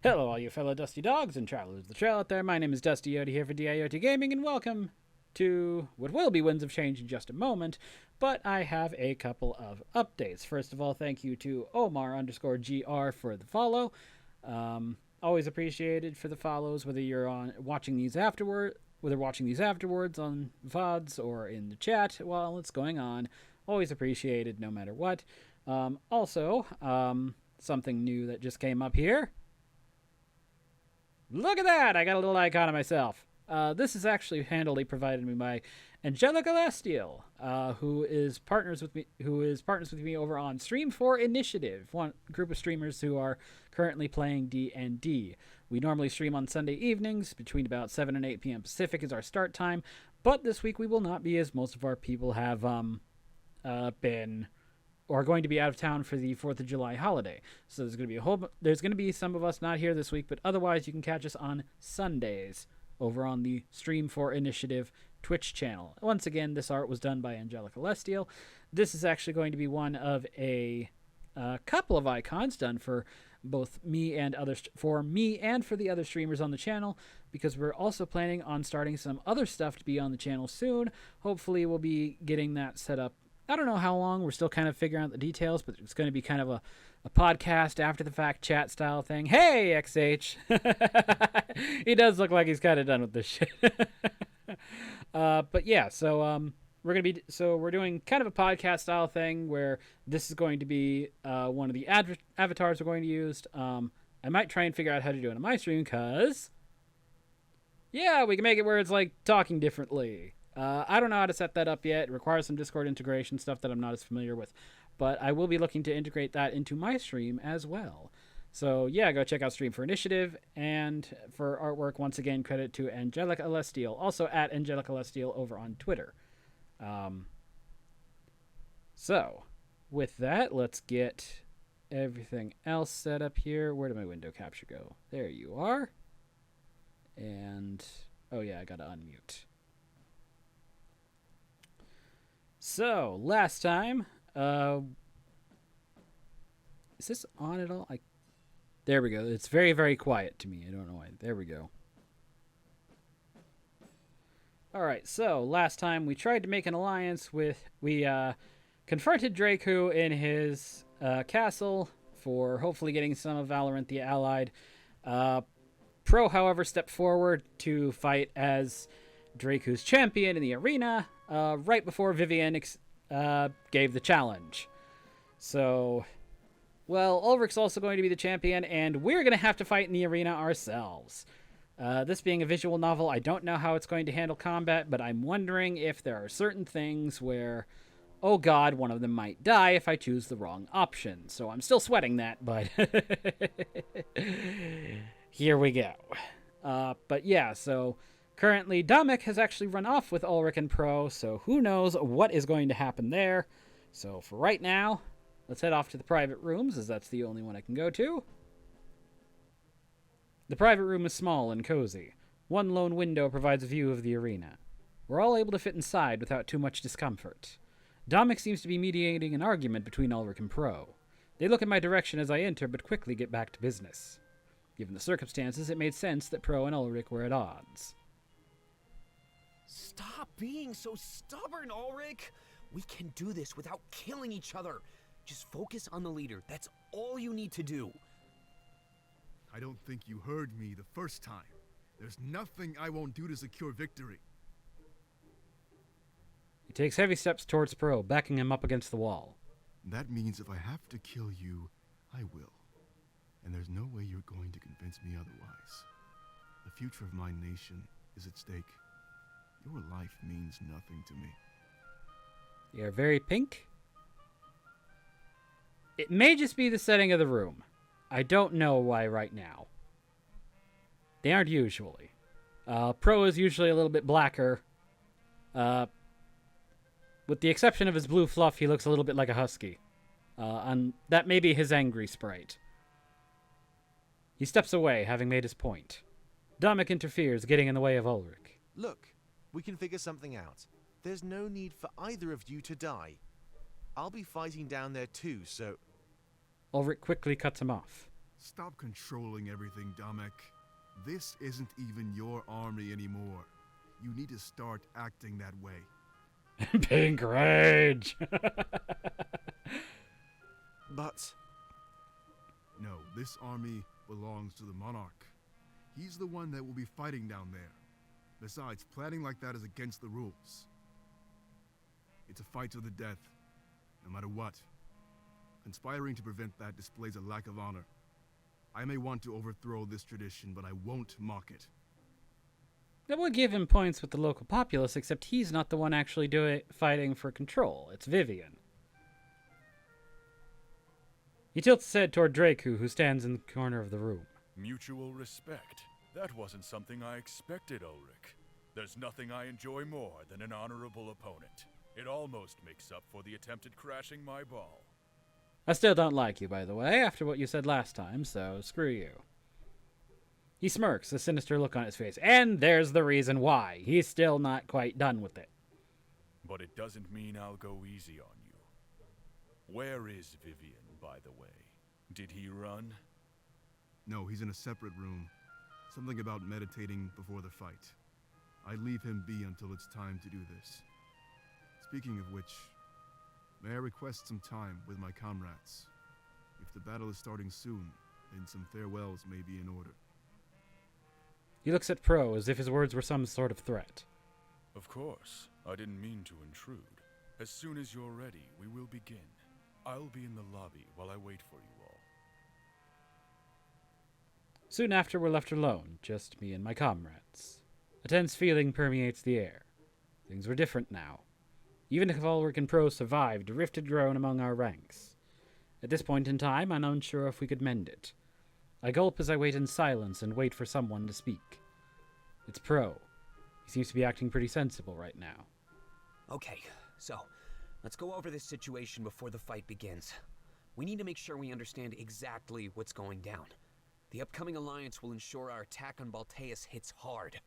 Hello, all you fellow Dusty Dogs and Travelers of the Trail out there. My name is Dusty Yoda here for DIOT Gaming, and welcome to what will be Winds of Change in just a moment. But I have a couple of updates. First of all, thank you to Omar_GR for the follow. Always appreciated for the follows, whether you're watching these afterwards on VODs or in the chat while it's going on. Always appreciated no matter what. Also, something new that just came up here. Look at that! I got a little icon of myself. This is actually handily provided me by Angelica Lestiel, who is partners with me over on Stream 4 Initiative, one group of streamers who are currently playing D&D. We normally stream on Sunday evenings between about 7 and 8 p.m. Pacific is our start time, but this week we will not be, as most of our people have been or are going to be out of town for the 4th of July holiday. So there's going to be some of us not here this week, but otherwise you can catch us on Sundays over on the Stream 4 Initiative Twitch channel. Once again, this art was done by Angelica Lestiel. This is actually going to be one of a couple of icons done for both me and for the other streamers on the channel, because we're also planning on starting some other stuff to be on the channel soon. Hopefully we'll be getting that set up. I don't know how long. We're still kind of figuring out the details, but it's going to be kind of a podcast after the fact chat style thing. Hey, XH. He does look like he's kind of done with this shit. But yeah, so we're doing kind of a podcast style thing where this is going to be one of the avatars we're going to use. I might try and figure out how to do it on my stream, because yeah, we can make it where it's like talking differently. I don't know how to set that up yet. It requires some Discord integration stuff that I'm not as familiar with, but I will be looking to integrate that into my stream as well. So yeah, go check out Stream for Initiative. And for artwork, once again, credit to Angelica Lestiel, also at Angelica Lestiel over on Twitter. So with that, let's get everything else set up here. Where did my window capture go? There you are. And oh yeah, I gotta unmute. So, last time, is this on at all? There we go. It's very, very quiet to me. I don't know why. There we go. Alright, so, last time we tried to make an alliance we confronted Draku in his castle for hopefully getting some of Valorant the Allied. Pro, however, stepped forward to fight as Draku's champion in the arena, right before Vivian gave the challenge. So, well, Ulrich's also going to be the champion, and we're going to have to fight in the arena ourselves. This being a visual novel, I don't know how it's going to handle combat, but I'm wondering if there are certain things where, oh god, one of them might die if I choose the wrong option. So I'm still sweating that, but here we go. But yeah, so currently, Dominic has actually run off with Ulrich and Pro, so who knows what is going to happen there. So for right now, let's head off to the private rooms, as that's the only one I can go to. The private room is small and cozy. One lone window provides a view of the arena. We're all able to fit inside without too much discomfort. Dominic seems to be mediating an argument between Ulrich and Pro. They look in my direction as I enter, but quickly get back to business. Given the circumstances, it made sense that Pro and Ulrich were at odds. Stop being so stubborn, Ulrich! We can do this without killing each other. Just focus on the leader. That's all you need to do. I don't think you heard me the first time. There's nothing I won't do to secure victory. He takes heavy steps towards Pro, backing him up against the wall. That means if I have to kill you, I will. And there's no way you're going to convince me otherwise. The future of my nation is at stake. Your life means nothing to me. You're very pink. It may just be the setting of the room. I don't know why right now. They aren't usually. Pro is usually a little bit blacker. With the exception of his blue fluff, he looks a little bit like a husky. And that may be his angry sprite. He steps away, having made his point. Dominic interferes, getting in the way of Ulrich. Look, we can figure something out. There's no need for either of you to die. I'll be fighting down there too, so... Ulrich quickly cuts him off. Stop controlling everything, Damek. This isn't even your army anymore. You need to start acting that way. Pink rage. But No, this army belongs to the monarch. He's the one that will be fighting down there. Besides, planning like that is against the rules. It's a fight to the death, no matter what. Conspiring to prevent that displays a lack of honor. I may want to overthrow this tradition, but I won't mock it. That would give him points with the local populace, except he's not the one actually fighting for control. It's Vivian. He tilts his head toward Draku, who stands in the corner of the room. Mutual respect. That wasn't something I expected, Ulrich. There's nothing I enjoy more than an honorable opponent. It almost makes up for the attempt at crashing my ball. I still don't like you, by the way, after what you said last time, so screw you. He smirks, a sinister look on his face, and there's the reason why. He's still not quite done with it. But it doesn't mean I'll go easy on you. Where is Vivian, by the way? Did he run? No, he's in a separate room. Something about meditating before the fight. I'd leave him be until it's time to do this. Speaking of which, may I request some time with my comrades? If the battle is starting soon, then some farewells may be in order. He looks at Pro as if his words were some sort of threat. Of course. I didn't mean to intrude. As soon as you're ready, we will begin. I'll be in the lobby while I wait for you all. Soon after, we're left alone, just me and my comrades. A tense feeling permeates the air. Things were different now. Even if Ulrich and Pro survived, a rift had grown among our ranks. At this point in time, I'm unsure if we could mend it. I gulp as I wait in silence and wait for someone to speak. It's Pro. He seems to be acting pretty sensible right now. Okay, so let's go over this situation before the fight begins. We need to make sure we understand exactly what's going down. The upcoming alliance will ensure our attack on Balteus hits hard.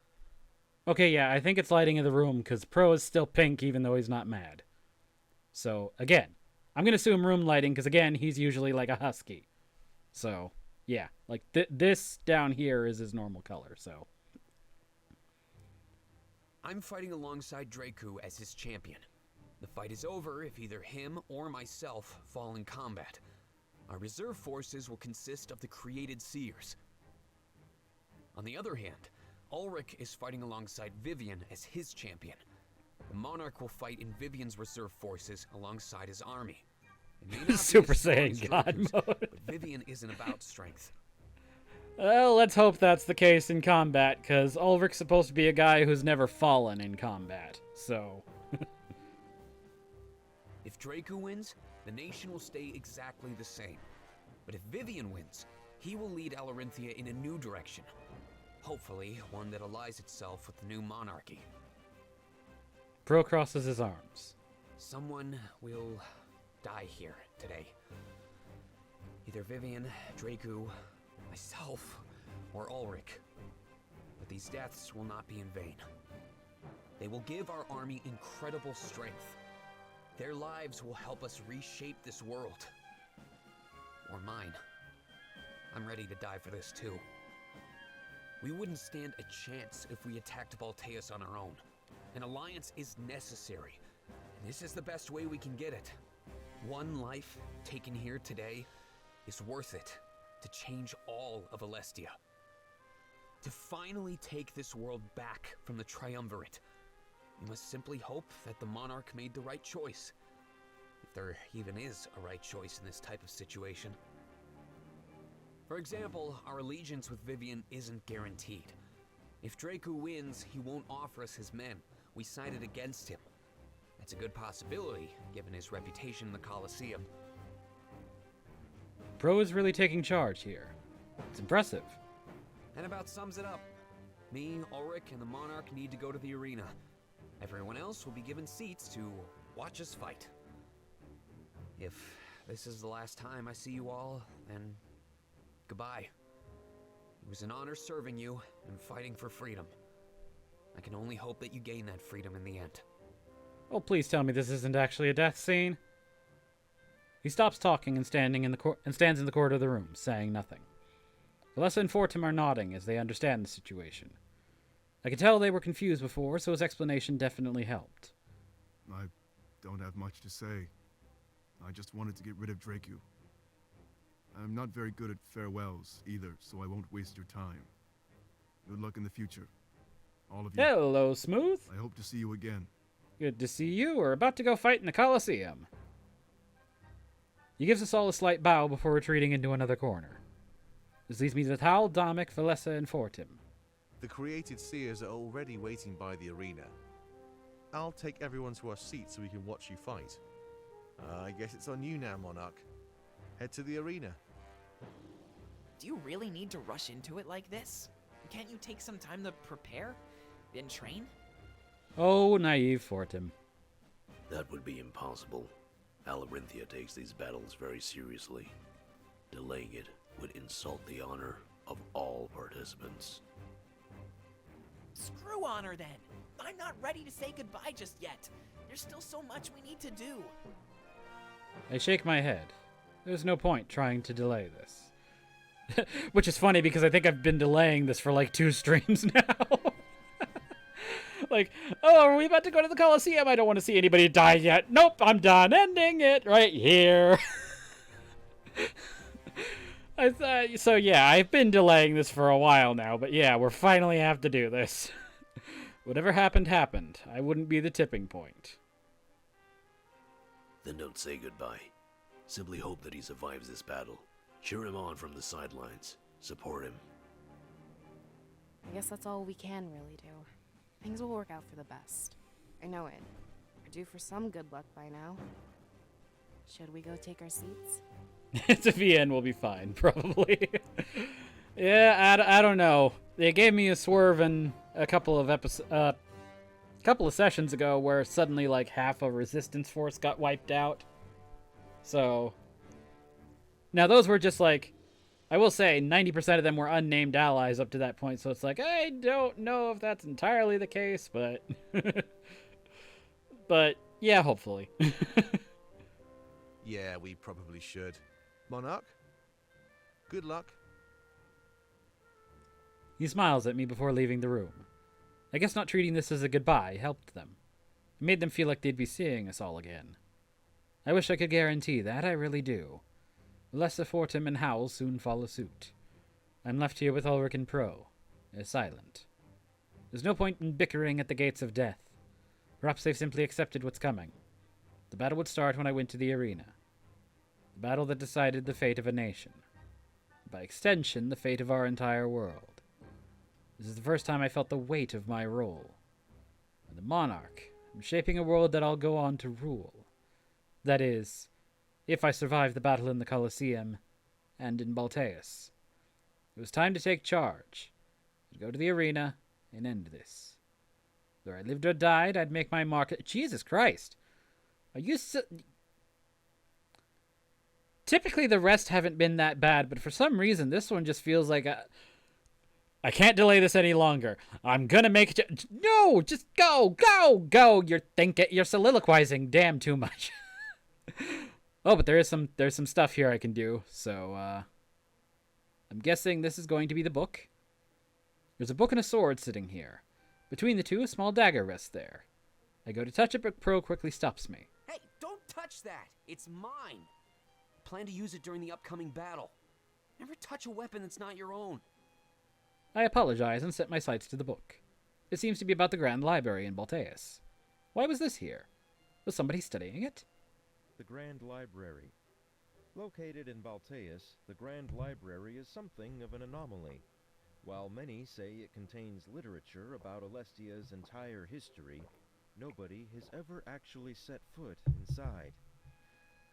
Okay, yeah, I think it's lighting in the room because Pro is still pink even though he's not mad. So, again, I'm going to assume room lighting because, again, he's usually like a husky. So, yeah, like this down here is his normal color, so. I'm fighting alongside Draku as his champion. The fight is over if either him or myself fall in combat. Our reserve forces will consist of the created seers. On the other hand, Ulrich is fighting alongside Vivian as his champion. The Monarch will fight in Vivian's reserve forces alongside his army. It may not be Super as strong Saiyan as God Draku's, mode. But Vivian isn't about strength. Well, let's hope that's the case in combat, because Ulrich's supposed to be a guy who's never fallen in combat, so. If Draku wins, the nation will stay exactly the same. But if Vivian wins, he will lead Alarinthia in a new direction. Hopefully, one that allies itself with the new monarchy. Pro crosses his arms. Someone will die here today. Either Vivian, Draku, myself, or Ulrich. But these deaths will not be in vain. They will give our army incredible strength. Their lives will help us reshape this world. Or mine. I'm ready to die for this too. We wouldn't stand a chance if we attacked Balteus on our own. An alliance is necessary, and this is the best way we can get it. One life taken here today is worth it to change all of Alestia. To finally take this world back from the Triumvirate, we must simply hope that the Monarch made the right choice. If there even is a right choice in this type of situation. For example, our allegiance with Vivian isn't guaranteed. If Draku wins, he won't offer us his men. We sided against him. That's a good possibility, given his reputation in the Colosseum. Pro is really taking charge here. It's impressive. That about sums it up. Me, Ulrich, and the Monarch need to go to the arena. Everyone else will be given seats to watch us fight. If this is the last time I see you all, then goodbye. It was an honor serving you and fighting for freedom. I can only hope that you gain that freedom in the end. Oh, please tell me this isn't actually a death scene. He stops talking and stands in the corner of the room, saying nothing. Valessa and Fortim are nodding as they understand the situation. I could tell they were confused before, so his explanation definitely helped. I don't have much to say. I just wanted to get rid of Draku. I'm not very good at farewells either, so I won't waste your time. Good luck in the future, all of you. Hello, Smooth. I hope to see you again. Good to see you. We're about to go fight in the Colosseum. He gives us all a slight bow before retreating into another corner. This leaves me with Hal, Domic, Valessa, and Fortim. The created seers are already waiting by the arena. I'll take everyone to our seats so we can watch you fight. I guess it's on you now, Monarch. Head to the arena. Do you really need to rush into it like this? Can't you take some time to prepare? Then train? Oh, naive Fortim. That would be impossible. Alarinthia takes these battles very seriously. Delaying it would insult the honor of all participants. Screw honor then! I'm not ready to say goodbye just yet. There's still so much we need to do. I shake my head. There's no point trying to delay this. Which is funny because I think I've been delaying this for like 2 streams now. Like, oh, are we about to go to the Colosseum? I don't want to see anybody die yet. Nope, I'm done. Ending it right here. So yeah, I've been delaying this for a while now, but yeah, we're finally have to do this. Whatever happened, happened. I wouldn't be the tipping point. Then don't say goodbye. Simply hope that he survives this battle. Cheer him on from the sidelines. Support him. I guess that's all we can really do. Things will work out for the best. I know it. We're due for some good luck by now. Should we go take our seats? Vivienne will be fine, probably. Yeah, I don't know. They gave me a swerve in a couple of sessions ago where suddenly like half a resistance force got wiped out. So now those were just like, I will say 90% of them were unnamed allies up to that point. So it's like, I don't know if that's entirely the case, but but yeah, hopefully. Yeah, we probably should. Monarch, good luck. He smiles at me before leaving the room. I guess not treating this as a goodbye helped them. It made them feel like they'd be seeing us all again. I wish I could guarantee that, I really do. Valessa, Fortim, and Howl soon follow suit. I'm left here with Ulrich and Pro, as silent. There's no point in bickering at the gates of death. Perhaps they've simply accepted what's coming. The battle would start when I went to the arena. The battle that decided the fate of a nation. By extension, the fate of our entire world. This is the first time I felt the weight of my role. I'm the monarch. I'm shaping a world that I'll go on to rule. That is, if I survive the battle in the Colosseum and in Balteus. It was time to take charge, to go to the arena and end this. Whether I lived or died, I'd make my mark. Jesus Christ! Are you Typically the rest haven't been that bad, but for some reason this one just feels like I can't delay this any longer. I'm gonna make it. No, just go. You're soliloquizing damn too much. Oh, but there's some stuff here I can do. So I'm guessing this is going to be the book. There's a book and a sword sitting here. Between the two, a small dagger rests there. I go to touch it, but Pro quickly stops me. Hey, don't touch that! It's mine! I plan to use it during the upcoming battle. Never touch a weapon that's not your own. I apologize and set my sights to the book. It seems to be about the Grand Library in Balteus. Why was this here? Was somebody studying it? The Grand Library. Located in Balteus, the Grand Library is something of an anomaly. While many say it contains literature about Alestia's entire history, nobody has ever actually set foot inside.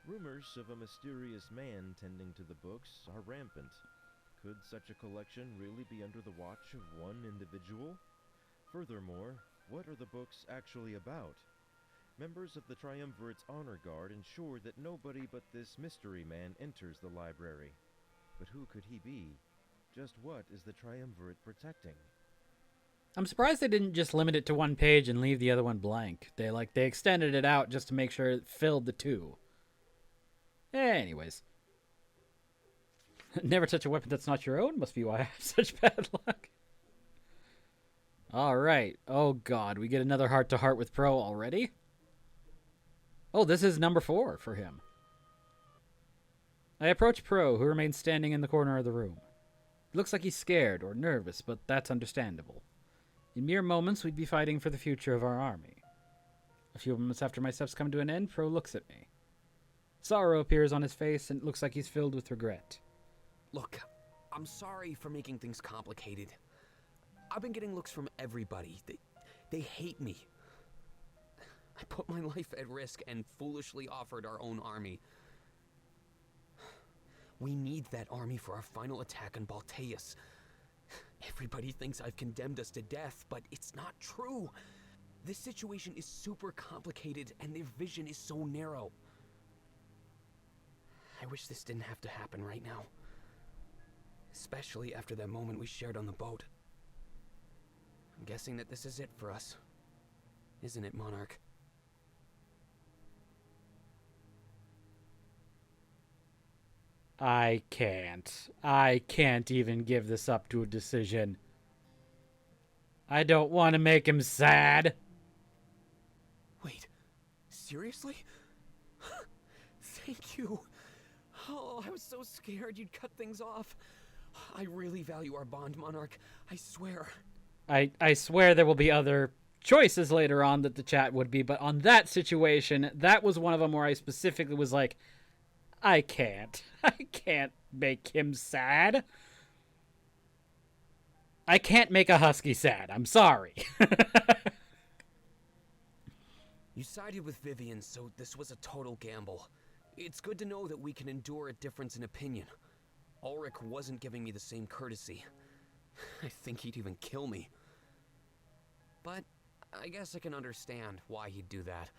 Rumors of a mysterious man tending to the books are rampant. Could such a collection really be under the watch of one individual? Furthermore, what are the books actually about? Members of the Triumvirate's Honor Guard ensure that nobody but this mystery man enters the library. But who could he be? Just what is the Triumvirate protecting? I'm surprised they didn't just limit it to one page and leave the other one blank. They extended it out just to make sure it filled the two. Anyways. Never touch a weapon that's not your own. Must be why I have such bad luck. All right. Oh, God. We get another heart-to-heart with Pro already? Oh, this is number 4 for him. I approach Pro, who remains standing in the corner of the room. It looks like he's scared or nervous, but that's understandable. In mere moments, we'd be fighting for the future of our army. A few moments after my steps come to an end, Pro looks at me. Sorrow appears on his face, and it looks like he's filled with regret. Look, I'm sorry for making things complicated. I've been getting looks from everybody. They hate me. I put my life at risk and foolishly offered our own army. We need that army for our final attack on Balteus. Everybody thinks I've condemned us to death, but it's not true. This situation is super complicated and their vision is so narrow. I wish this didn't have to happen right now. Especially after that moment we shared on the boat. I'm guessing that this is it for us. Isn't it, Monarch? I can't even give this up to a decision. I don't want to make him sad. Wait, seriously? Thank you. Oh, I was so scared you'd cut things off. I really value our bond, Monarch. I swear. I swear there will be other choices later on that the chat would be, but on that situation, that was one of them where I specifically was like, I can't make him sad. I can't make a husky sad. I'm sorry. You sided with Vivian, so this was a total gamble. It's good to know that we can endure a difference in opinion. Ulrich wasn't giving me the same courtesy. I think he'd even kill me. But I guess I can understand why he'd do that.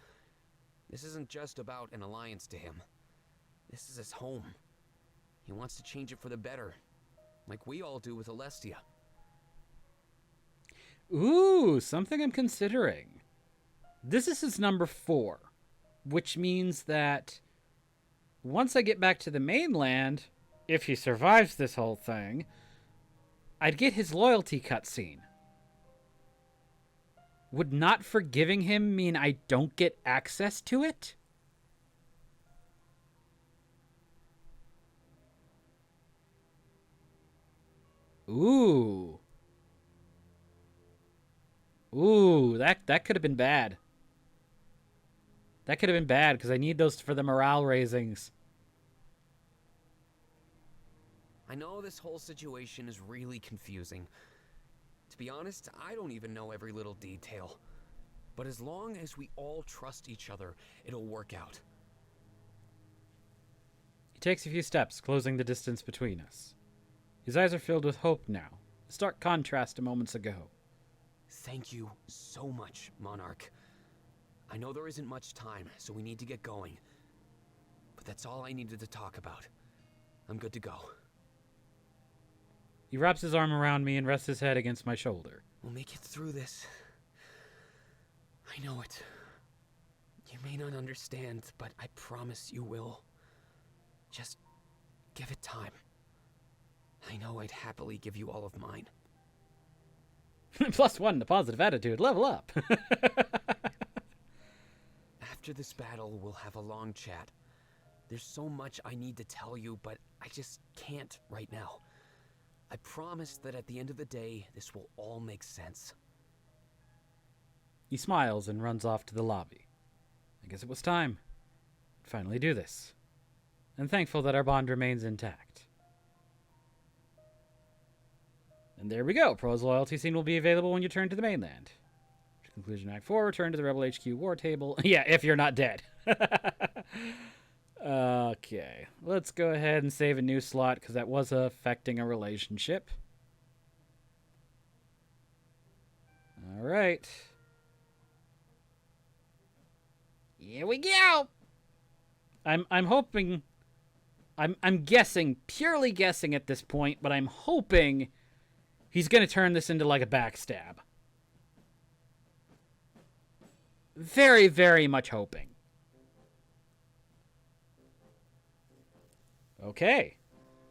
This isn't just about an alliance to him. This is his home. He wants to change it for the better, like we all do with Alestia. Ooh, something I'm considering. This is his number 4, which means that once I get back to the mainland, if he survives this whole thing, I'd get his loyalty cutscene. Would not forgiving him mean I don't get access to it? Ooh. Ooh, that could have been bad. That could have been bad, because I need those for the morale raisings. I know this whole situation is really confusing. To be honest, I don't even know every little detail. But as long as we all trust each other, it'll work out. He takes a few steps, closing the distance between us. His eyes are filled with hope now, a stark contrast to moments ago. Thank you so much, Monarch. I know there isn't much time, so we need to get going. But that's all I needed to talk about. I'm good to go. He wraps his arm around me and rests his head against my shoulder. We'll make it through this. I know it. You may not understand, but I promise you will. Just give it time. I know I'd happily give you all of mine. +1 to positive attitude. Level up. After this battle, we'll have a long chat. There's so much I need to tell you, but I just can't right now. I promise that at the end of the day, this will all make sense. He smiles and runs off to the lobby. I guess it was time. Finally do this. I'm thankful that our bond remains intact. And there we go. Pro's loyalty scene will be available when you turn to the mainland. Conclusion Act 4, return to the Rebel HQ war table. Yeah, if you're not dead. Okay, let's go ahead and save a new slot because that was affecting a relationship. All right. Here we go. I'm hoping, I'm guessing, purely guessing at this point, but I'm hoping he's going to turn this into like a backstab. Very, very much hoping. Okay.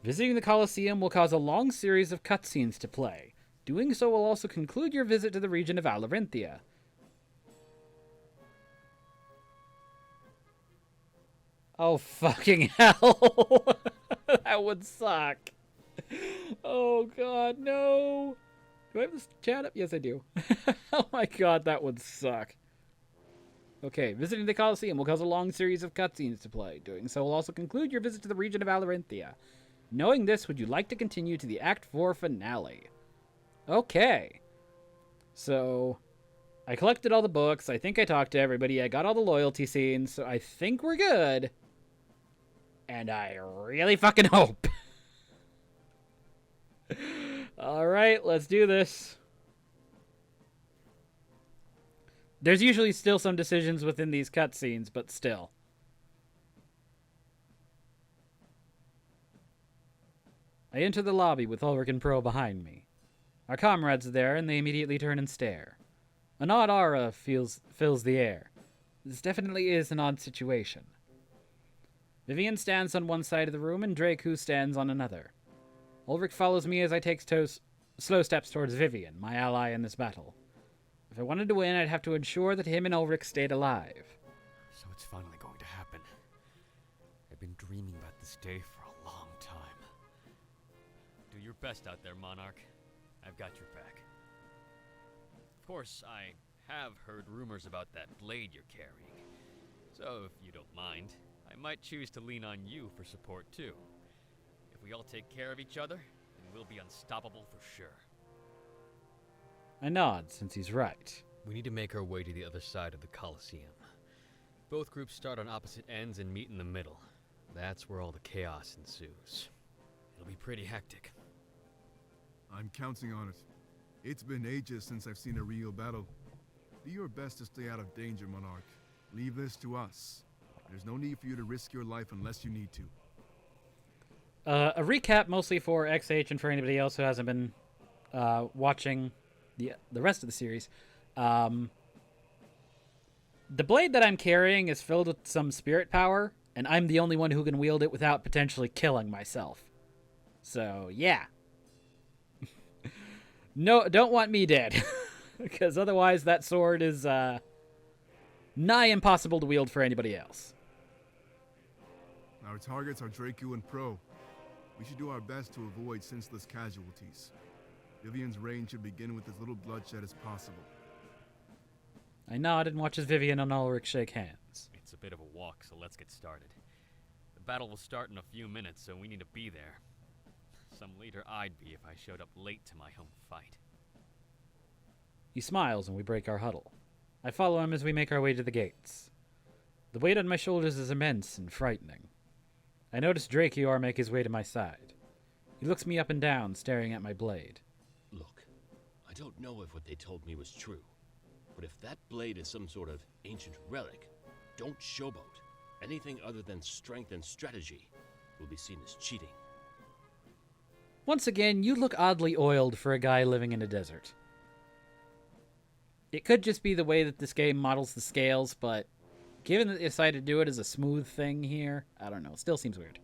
Visiting the Colosseum will cause a long series of cutscenes to play. Doing so will also conclude your visit to the region of Alarinthia. Oh, fucking hell. That would suck. Oh, God, no. Do I have this chat up? Yes, I do. Oh, my God, that would suck. Okay, visiting the Colosseum will cause a long series of cutscenes to play. Doing so will also conclude your visit to the region of Alarinthia. Knowing this, would you like to continue to the Act 4 finale? Okay. So, I collected all the books. I think I talked to everybody. I got all the loyalty scenes. So I think we're good. And I really fucking hope. Alright, let's do this. There's usually still some decisions within these cutscenes, but still. I enter the lobby with Ulrich and Pro behind me. Our comrades are there, and they immediately turn and stare. An odd aura fills the air. This definitely is an odd situation. Vivian stands on one side of the room, and Draku stands on another. Ulrich follows me as I take slow steps towards Vivian, my ally in this battle. If I wanted to win, I'd have to ensure that him and Ulrich stayed alive. So it's finally going to happen. I've been dreaming about this day for a long time. Do your best out there, Monarch. I've got your back. Of course, I have heard rumors about that blade you're carrying. So, if you don't mind, I might choose to lean on you for support too. If we all take care of each other, then we'll be unstoppable for sure. I nod, since he's right. We need to make our way to the other side of the Colosseum. Both groups start on opposite ends and meet in the middle. That's where all the chaos ensues. It'll be pretty hectic. I'm counting on it. It's been ages since I've seen a real battle. Do your best to stay out of danger, Monarch. Leave this to us. There's no need for you to risk your life unless you need to. A recap mostly for XH and for anybody else who hasn't been watching the rest of the series. The blade that I'm carrying is filled with some spirit power, and I'm the only one who can wield it without potentially killing myself. So, yeah. No, don't want me dead. Because otherwise that sword is nigh impossible to wield for anybody else. Our targets are Draku and Pro. We should do our best to avoid senseless casualties. Vivian's reign should begin with as little bloodshed as possible. I nod and watch as Vivian and Ulrich shake hands. It's a bit of a walk, so let's get started. The battle will start in a few minutes, so we need to be there. Some leader I'd be if I showed up late to my home fight. He smiles and we break our huddle. I follow him as we make our way to the gates. The weight on my shoulders is immense and frightening. I notice Drakior make his way to my side. He looks me up and down, staring at my blade. Look, I don't know if what they told me was true, but if that blade is some sort of ancient relic, don't showboat. Anything other than strength and strategy will be seen as cheating. Once again, you look oddly oiled for a guy living in a desert. It could just be the way that this game models the scales, but given that they decided to do it as a smooth thing here, I don't know, it still seems weird.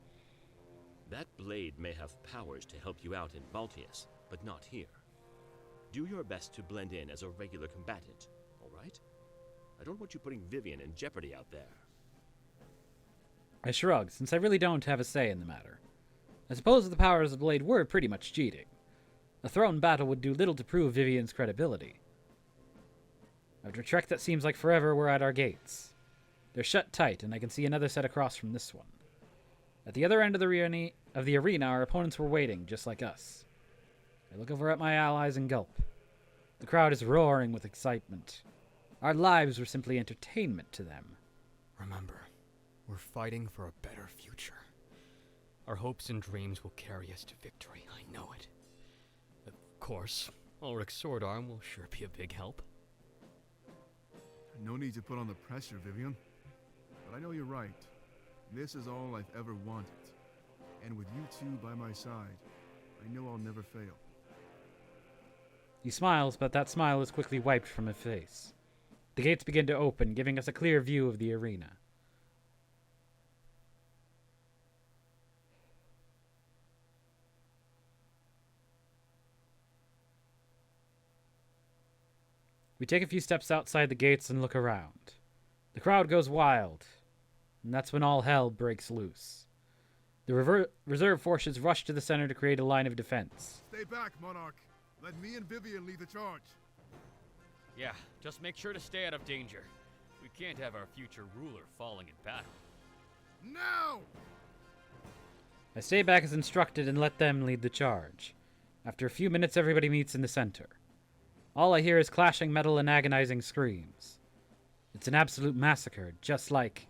That blade may have powers to help you out in Baltius, but not here. Do your best to blend in as a regular combatant, all right? I don't want you putting Vivian in jeopardy out there. I shrug, since I really don't have a say in the matter. I suppose the powers of the blade were pretty much cheating. A thrown battle would do little to prove Vivian's credibility. After a trek that seems like forever, we're at our gates. They're shut tight, and I can see another set across from this one. At the other end of the arena, our opponents were waiting, just like us. I look over at my allies and gulp. The crowd is roaring with excitement. Our lives were simply entertainment to them. Remember, we're fighting for a better future. Our hopes and dreams will carry us to victory, I know it. Of course, Ulrich's sword arm will sure be a big help. No need to put on the pressure, Vivian. But I know you're right. This is all I've ever wanted. And with you two by my side, I know I'll never fail. He smiles, but that smile is quickly wiped from his face. The gates begin to open, giving us a clear view of the arena. We take a few steps outside the gates and look around. The crowd goes wild, and that's when all hell breaks loose. The reserve forces rush to the center to create a line of defense. Stay back, Monarch. Let me and Vivian lead the charge. Yeah, just make sure to stay out of danger. We can't have our future ruler falling in battle. Now! I stay back as instructed and let them lead the charge. After a few minutes, everybody meets in the center. All I hear is clashing metal and agonizing screams. It's an absolute massacre, just like...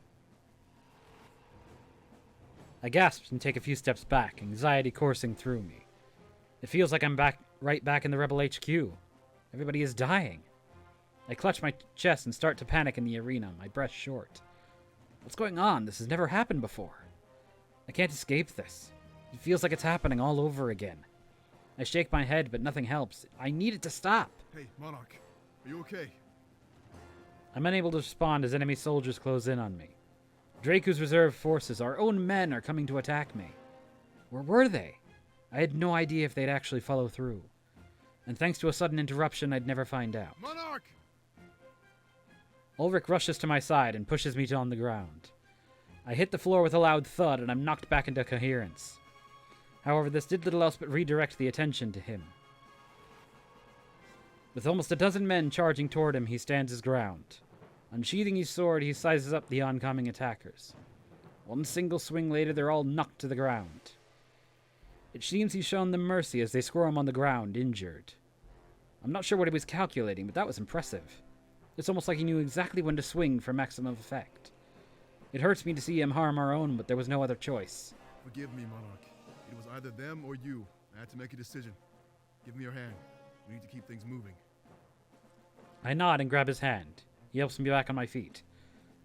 I gasp and take a few steps back, anxiety coursing through me. It feels like I'm right back in the Rebel HQ. Everybody is dying. I clutch my chest and start to panic in the arena, my breath short. What's going on? This has never happened before. I can't escape this. It feels like it's happening all over again. I shake my head, but nothing helps. I need it to stop. Hey, Monarch. Are you okay? I'm unable to respond as enemy soldiers close in on me. Draku's reserve forces, our own men, are coming to attack me. Where were they? I had no idea if they'd actually follow through. And thanks to a sudden interruption, I'd never find out. Monarch! Ulrich rushes to my side and pushes me on the ground. I hit the floor with a loud thud, and I'm knocked back into coherence. However, this did little else but redirect the attention to him. With almost a dozen men charging toward him, he stands his ground. Unsheathing his sword, he sizes up the oncoming attackers. One single swing later, they're all knocked to the ground. It seems he's shown them mercy as they squirm on the ground, injured. I'm not sure what he was calculating, but that was impressive. It's almost like he knew exactly when to swing for maximum effect. It hurts me to see him harm our own, but there was no other choice. Forgive me, Monarch. It was either them or you. I had to make a decision. Give me your hand. We need to keep things moving. I nod and grab his hand. He helps me back on my feet.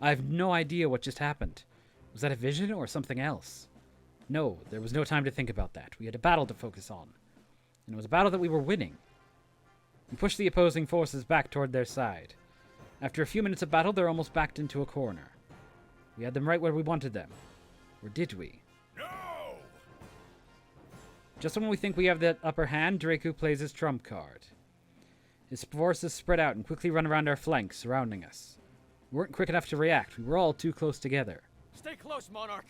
I have no idea what just happened. Was that a vision or something else? No, there was no time to think about that. We had a battle to focus on. And it was a battle that we were winning. We pushed the opposing forces back toward their side. After a few minutes of battle, they're almost backed into a corner. We had them right where we wanted them. Or did we? No! Just when we think we have the upper hand, Draku plays his trump card. His forces spread out and quickly run around our flanks, surrounding us. We weren't quick enough to react. We were all too close together. Stay close, Monarch.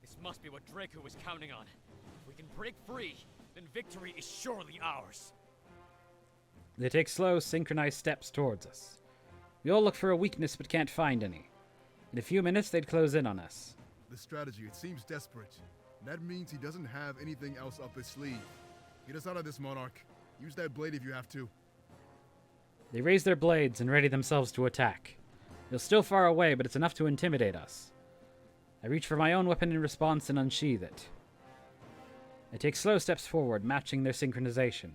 This must be what Draco was counting on. If we can break free, then victory is surely ours. They take slow, synchronized steps towards us. We all look for a weakness but can't find any. In a few minutes, they'd close in on us. The strategy, it seems desperate. That means he doesn't have anything else up his sleeve. Get us out of this, Monarch. Use that blade if you have to. They raise their blades and ready themselves to attack. They're still far away, but it's enough to intimidate us. I reach for my own weapon in response and unsheath it. I take slow steps forward, matching their synchronization.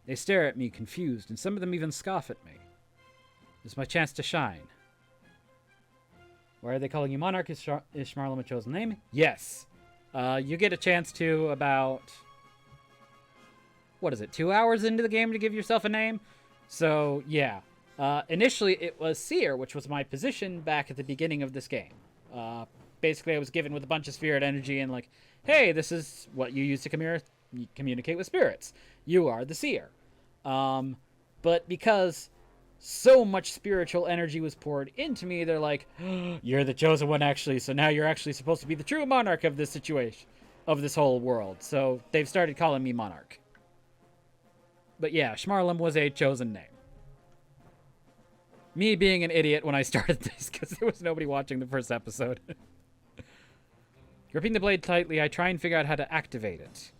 They stare at me, confused, and some of them even scoff at me. It's my chance to shine. Why are they calling you Monarch? Is Shmarlem a chosen name? Yes. You get a chance to about... What is it, 2 hours into the game to give yourself a name? So, yeah. Initially, it was Seer, which was my position back at the beginning of this game. Basically, I was given with a bunch of spirit energy and like, hey, this is what you use to communicate with spirits. You are the Seer. But because so much spiritual energy was poured into me, they're like, you're the chosen one, actually, so now you're actually supposed to be the true monarch of this situation, of this whole world. So they've started calling me Monarch. But yeah, Shmarlem was a chosen name. Me being an idiot when I started this, because there was nobody watching the first episode. Gripping the blade tightly, I try and figure out how to activate it.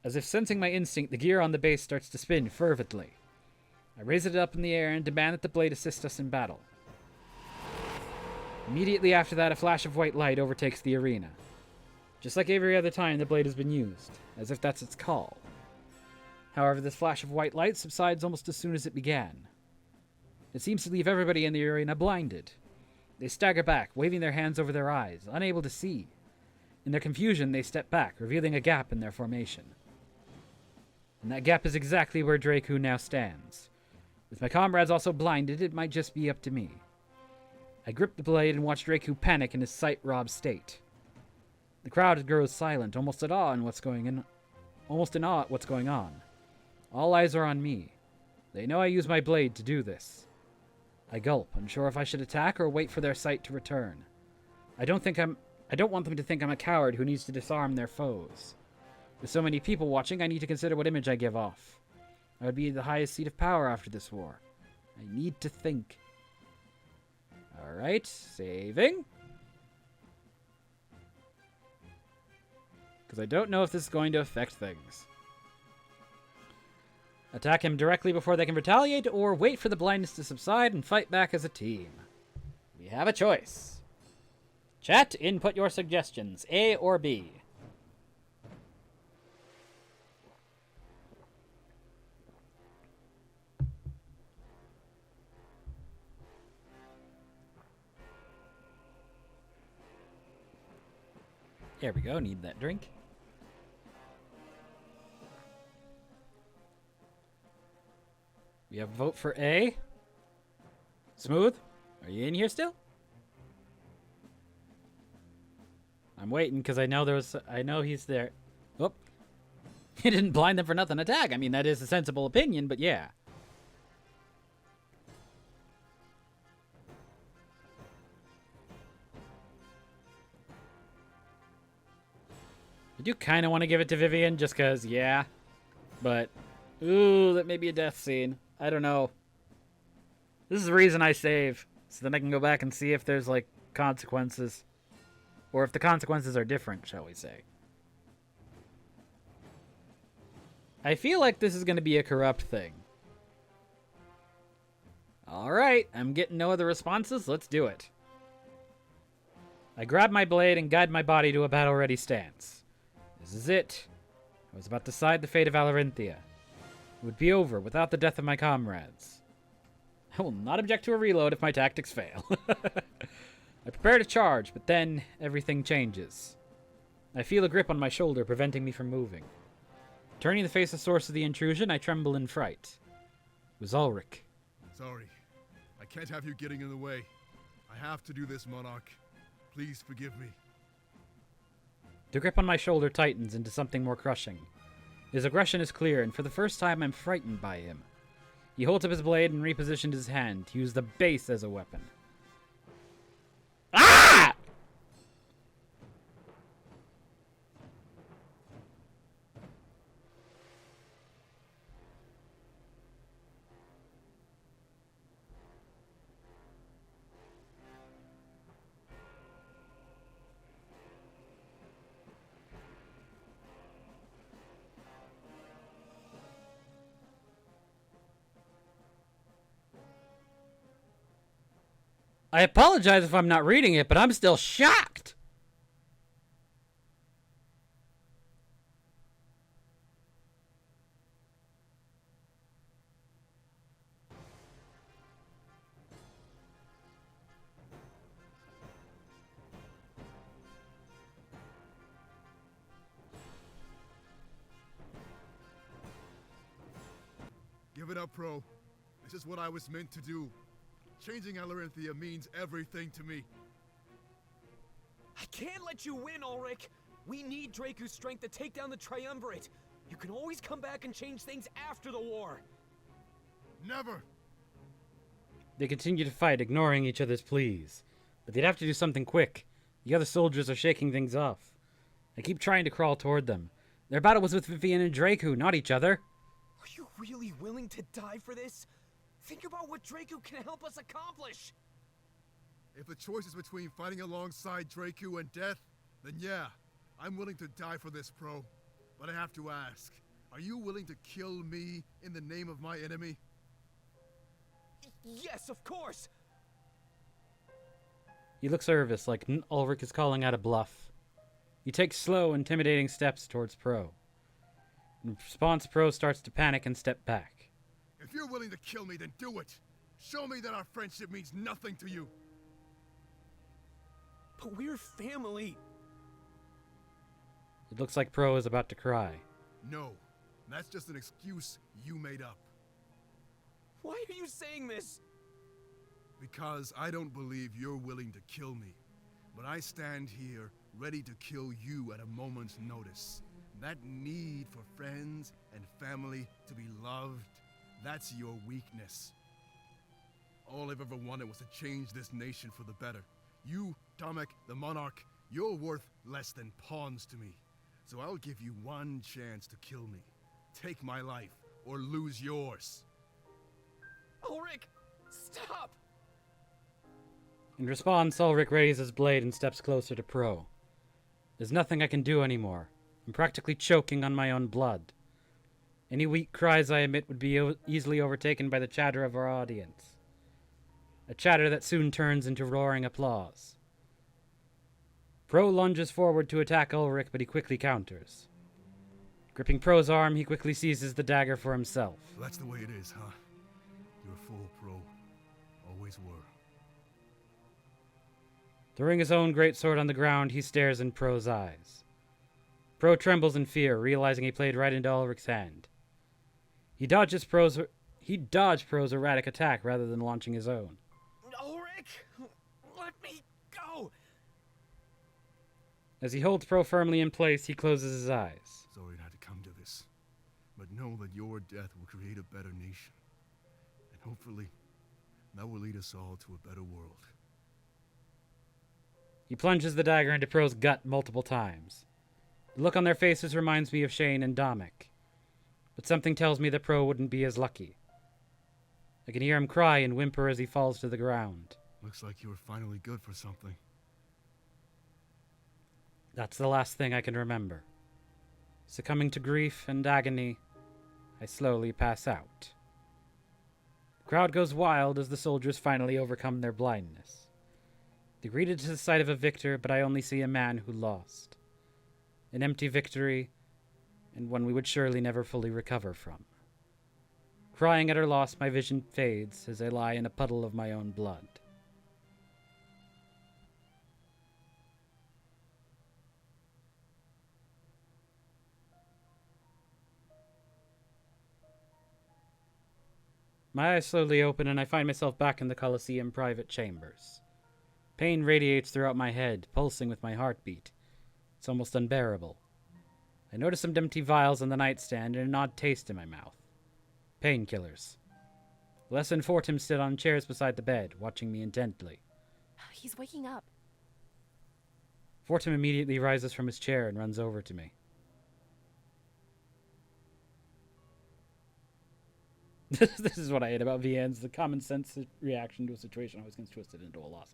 As if sensing my instinct, the gear on the base starts to spin fervently. I raise it up in the air and demand that the blade assist us in battle. Immediately after that, a flash of white light overtakes the arena. Just like every other time the blade has been used, as if that's its call. However, this flash of white light subsides almost as soon as it began. It seems to leave everybody in the arena blinded. They stagger back, waving their hands over their eyes, unable to see. In their confusion, they step back, revealing a gap in their formation. And that gap is exactly where Draku now stands. With my comrades also blinded, it might just be up to me. I grip the blade and watch Draku panic in his sight-robbed state. The crowd grows silent, almost in awe at what's going on. All eyes are on me. They know I use my blade to do this. I gulp, unsure if I should attack or wait for their sight to return. I don't want them to think I'm a coward who needs to disarm their foes. With so many people watching, I need to consider what image I give off. I would be the highest seat of power after this war. I need to think. Alright, saving. Because I don't know if this is going to affect things. Attack him directly before they can retaliate, or wait for the blindness to subside and fight back as a team. We have a choice. Chat, input your suggestions, A or B. There we go, need that drink. We have a vote for A. Smooth, are you in here still? I'm waiting because I know he's there. Whoop. He didn't blind them for nothing attack. I mean, that is a sensible opinion, but yeah. I do kind of want to give it to Vivian just because, yeah. But, ooh, that may be a death scene. I don't know. This is the reason I save. So then I can go back and see if there's, like, consequences. Or if the consequences are different, shall we say. I feel like this is going to be a corrupt thing. Alright, I'm getting no other responses. Let's do it. I grab my blade and guide my body to a battle-ready stance. This is it. I was about to decide the fate of Alarinthia. It would be over without the death of my comrades. I will not object to a reload if my tactics fail. I prepare to charge, but then everything changes. I feel a grip on my shoulder preventing me from moving. Turning to face the source of the intrusion, I tremble in fright. It was Ulrich. Sorry. I can't have you getting in the way. I have to do this, Monarch. Please forgive me. The grip on my shoulder tightens into something more crushing. His aggression is clear, and for the first time I'm frightened by him. He holds up his blade and repositions his hand to use the base as a weapon. Ah! I apologize if I'm not reading it, but I'm still shocked. Give it up, Pro. This is what I was meant to do. Changing Alarinthia means everything to me. I can't let you win, Ulrich! We need Draku's strength to take down the Triumvirate. You can always come back and change things after the war. Never! They continue to fight, ignoring each other's pleas. But they'd have to do something quick. The other soldiers are shaking things off. I keep trying to crawl toward them. Their battle was with Vivian and Draku, not each other. Are you really willing to die for this? Think about what Draku can help us accomplish! If the choice is between fighting alongside Draku and death, then yeah, I'm willing to die for this, Pro. But I have to ask, are you willing to kill me in the name of my enemy? Yes, of course! He looks nervous, like Ulrich is calling out a bluff. He takes slow, intimidating steps towards Pro. In response, Pro starts to panic and step back. If you're willing to kill me, then do it! Show me that our friendship means nothing to you! But we're family! It looks like Pro is about to cry. No, that's just an excuse you made up. Why are you saying this? Because I don't believe you're willing to kill me. But I stand here, ready to kill you at a moment's notice. That need for friends and family to be loved, That's your weakness. All I've ever wanted was to change this nation for the better. You, Domek, the monarch, you're worth less than pawns to me. So I'll give you one chance to kill me. Take my life, or lose yours. Ulrich, stop! In response, Ulrich raises his blade and steps closer to Pro. There's nothing I can do anymore. I'm practically choking on my own blood. Any weak cries I emit would be easily overtaken by the chatter of our audience. A chatter that soon turns into roaring applause. Pro lunges forward to attack Ulrich, but he quickly counters. Gripping Pro's arm, he quickly seizes the dagger for himself. That's the way it is, huh? You're a fool, Pro. Always were. Throwing his own greatsword on the ground, he stares in Pro's eyes. Pro trembles in fear, realizing he played right into Ulrich's hand. He dodged Pro's erratic attack rather than launching his own. Ulrich, let me go! As he holds Pro firmly in place, he closes his eyes. Sorry it had to come to this. But know that your death will create a better nation. And hopefully, that will lead us all to a better world. He plunges the dagger into Pro's gut multiple times. The look on their faces reminds me of Shane and Domek. But something tells me that Pro wouldn't be as lucky. I can hear him cry and whimper as he falls to the ground. Looks like you were finally good for something. That's the last thing I can remember. Succumbing to grief and agony, I slowly pass out. The crowd goes wild as the soldiers finally overcome their blindness. They greeted to the sight of a victor, but I only see a man who lost. An empty victory, and one we would surely never fully recover from. Crying at our loss, my vision fades as I lie in a puddle of my own blood. My eyes slowly open and I find myself back in the Colosseum private chambers. Pain radiates throughout my head, pulsing with my heartbeat. It's almost unbearable. I notice some empty vials on the nightstand and an odd taste in my mouth. Painkillers. Les and Fortim sit on chairs beside the bed, watching me intently. He's waking up. Fortim immediately rises from his chair and runs over to me. This is what I hate about VNs, the common sense reaction to a situation always gets twisted into a loss.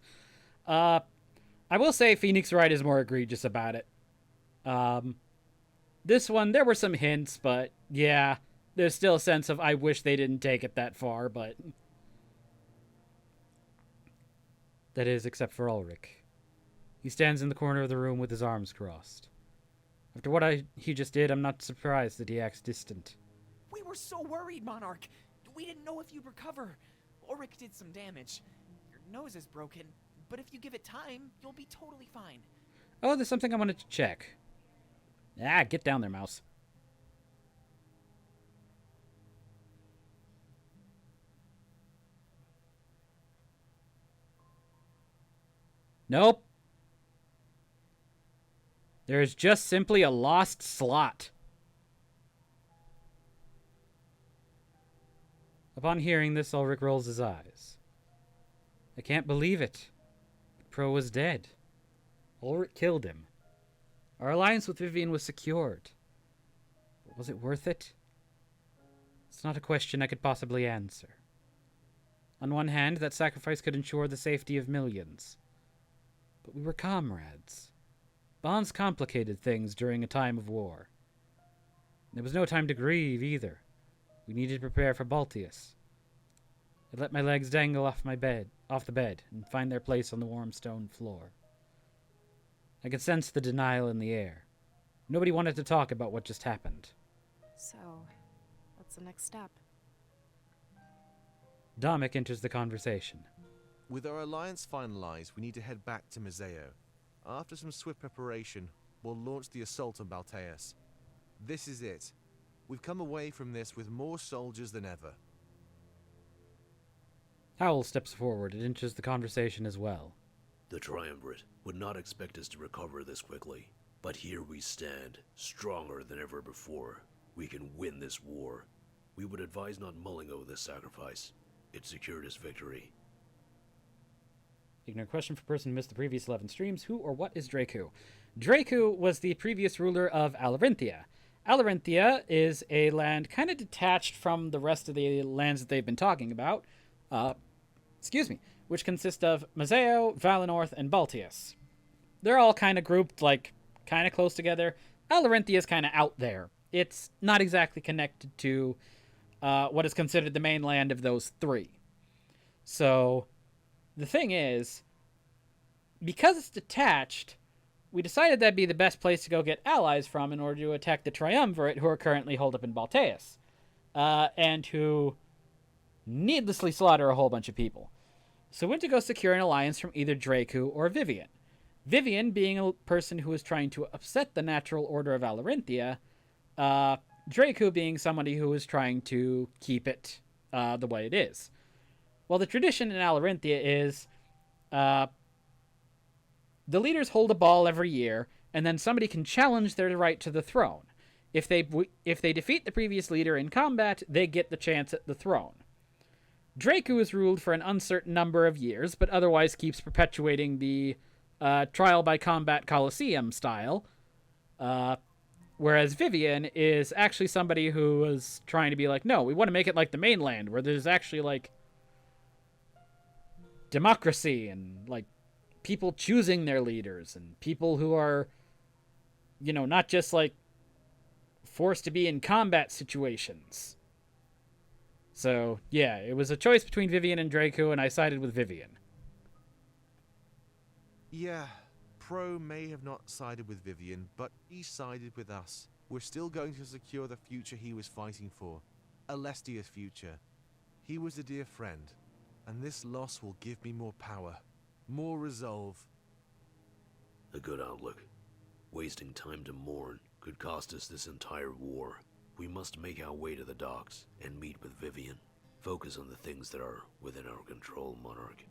I will say Phoenix Wright is more egregious about it. This one, there were some hints, but yeah, there's still a sense of I wish they didn't take it that far, but... That is, except for Ulrich. He stands in the corner of the room with his arms crossed. After what he just did, I'm not surprised that he acts distant. We were so worried, Monarch. We didn't know if you'd recover. Ulrich did some damage. Your nose is broken, but if you give it time, you'll be totally fine. Oh, there's something I wanted to check. Ah, get down there, mouse. Nope. There's just simply a lost slot. Upon hearing this, Ulrich rolls his eyes. I can't believe it. Pro was dead. Ulrich killed him. Our alliance with Vivian was secured. But was it worth it? It's not a question I could possibly answer. On one hand, that sacrifice could ensure the safety of millions. But we were comrades. Bonds complicated things during a time of war. There was no time to grieve, either. We needed to prepare for Baltius. I let my legs dangle off the bed, and find their place on the warm stone floor. I could sense the denial in the air. Nobody wanted to talk about what just happened. So, what's the next step? Domek enters the conversation. With our alliance finalized, we need to head back to Museo. After some swift preparation, we'll launch the assault on Balteus. This is it. We've come away from this with more soldiers than ever. Howell steps forward and enters the conversation as well. The Triumvirate would not expect us to recover this quickly, but here we stand, stronger than ever before. We can win this war. We would advise not mulling over this sacrifice. It secured us victory. Ignorant question for person who missed the previous 11 streams. Who or what is Draku? Draku was the previous ruler of Alarinthia. Alarinthia is a land kind of detached from the rest of the lands that they've been talking about. Which consist of Mazeo, Valenorth, and Baltius. They're all kind of grouped, like, kind of close together. Alarinthia is kind of out there. It's not exactly connected to what is considered the mainland of those three. So, the thing is, because it's detached, we decided that'd be the best place to go get allies from in order to attack the Triumvirate, who are currently holed up in Balteus, and who needlessly slaughter a whole bunch of people. So we went to go secure an alliance from either Draku or Vivian. Vivian being a person who is trying to upset the natural order of Alarinthia, Draku being somebody who is trying to keep it the way it is. Well, the tradition in Alarinthia is the leaders hold a ball every year, and then somebody can challenge their right to the throne. If they defeat the previous leader in combat, they get the chance at the throne. Draku is ruled for an uncertain number of years, but otherwise keeps perpetuating the trial by combat Colosseum style, whereas Vivian is actually somebody who is trying to be like, no, we want to make it like the mainland, where there's actually, like, democracy and, like, people choosing their leaders and people who are, you know, not just, like, forced to be in combat situations. So, yeah, it was a choice between Vivian and Draku, and I sided with Vivian. Yeah, Pro may have not sided with Vivian, but he sided with us. We're still going to secure the future he was fighting for. Alestia's future. He was a dear friend, and this loss will give me more power, more resolve. A good outlook. Wasting time to mourn could cost us this entire war. We must make our way to the docks and meet with Vivian. Focus on the things that are within our control, Monarch.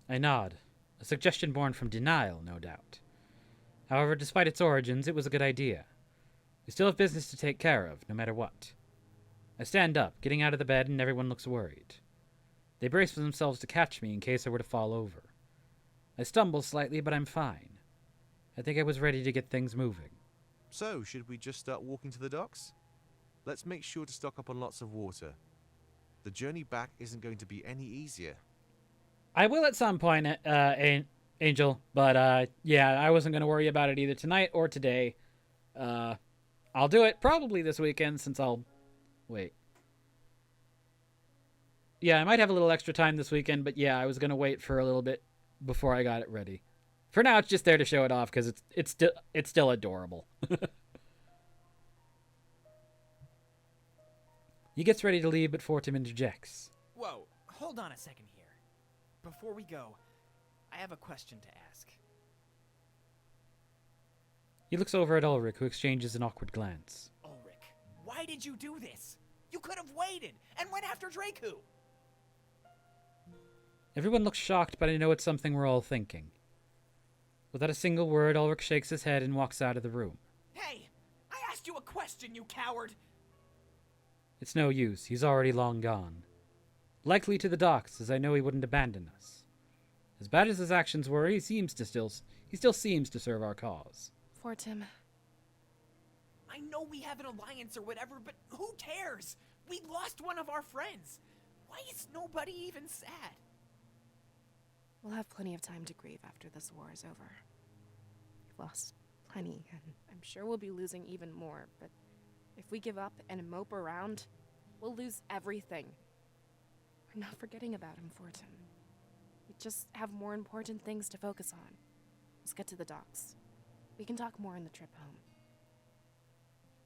I nod. A suggestion born from denial, no doubt. However, despite its origins, it was a good idea. We still have business to take care of, no matter what. I stand up, getting out of the bed, and everyone looks worried. They brace themselves to catch me in case I were to fall over. I stumble slightly, but I'm fine. I think I was ready to get things moving. So, should we just start walking to the docks? Let's make sure to stock up on lots of water. The journey back isn't going to be any easier. I will at some point, Angel, but yeah, I wasn't going to worry about it either tonight or today. I'll do it probably this weekend since I'll... Wait. Yeah, I might have a little extra time this weekend, but yeah, I was going to wait for a little bit before I got it ready. For now, it's just there to show it off because it's still adorable. He gets ready to leave, but Fortum interjects. Whoa, hold on a second here. Before we go, I have a question to ask. He looks over at Ulrich, who exchanges an awkward glance. Ulrich, why did you do this? You could have waited and went after Draku. Everyone looks shocked, but I know it's something we're all thinking. Without a single word, Ulrich shakes his head and walks out of the room. Hey, I asked you a question, you coward! It's no use. He's already long gone. Likely to the docks, as I know he wouldn't abandon us. As bad as his actions were, he still seems to serve our cause. Fortum. I know we have an alliance or whatever, but who cares? We lost one of our friends. Why is nobody even sad? We'll have plenty of time to grieve after this war is over. We've lost plenty, and I'm sure we'll be losing even more, but if we give up and mope around, we'll lose everything. We're not forgetting about him, Fortum. We just have more important things to focus on. Let's get to the docks. We can talk more on the trip home.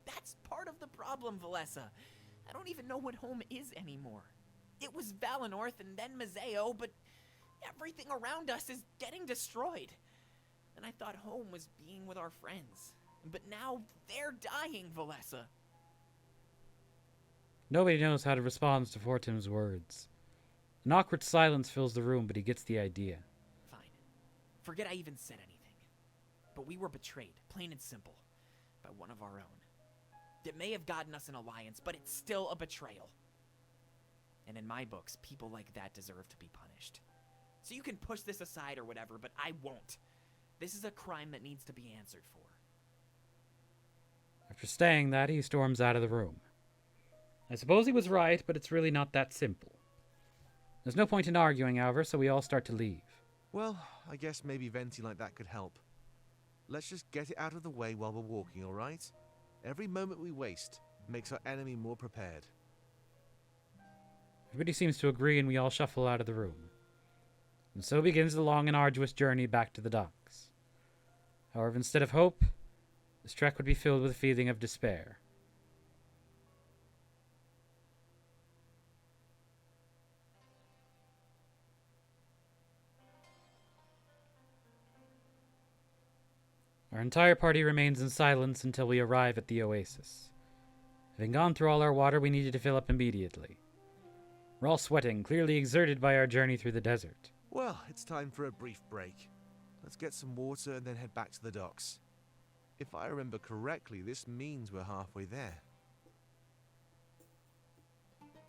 That's part of the problem, Valessa. I don't even know what home is anymore. It was Valenorth and then Mazeo, but everything around us is getting destroyed. And I thought home was being with our friends. But now they're dying, Valessa. Nobody knows how to respond to Fortum's words. An awkward silence fills the room, but he gets the idea. Fine. Forget I even said anything. But we were betrayed, plain and simple, by one of our own. It may have gotten us an alliance, but it's still a betrayal. And in my books, people like that deserve to be punished. So you can push this aside or whatever, but I won't. This is a crime that needs to be answered for. After saying that, he storms out of the room. I suppose he was right, but it's really not that simple. There's no point in arguing, however, so we all start to leave. Well, I guess maybe venting like that could help. Let's just get it out of the way while we're walking, alright? Every moment we waste makes our enemy more prepared. Everybody seems to agree, and we all shuffle out of the room. And so begins the long and arduous journey back to the docks. However, instead of hope, this trek would be filled with a feeling of despair. Our entire party remains in silence until we arrive at the oasis. Having gone through all our water, we needed to fill up immediately. We're all sweating, clearly exerted by our journey through the desert. Well, it's time for a brief break. Let's get some water and then head back to the docks. If I remember correctly, this means we're halfway there.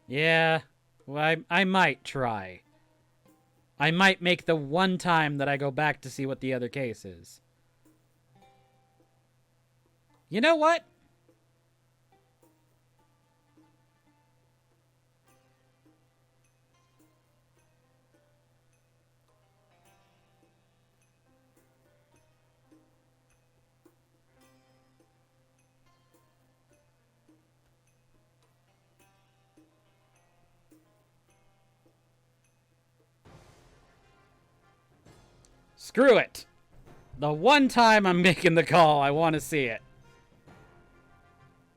Yeah, well, I might try. I might make the one time that I go back to see what the other case is. You know what? Screw it. The one time I'm making the call, I want to see it.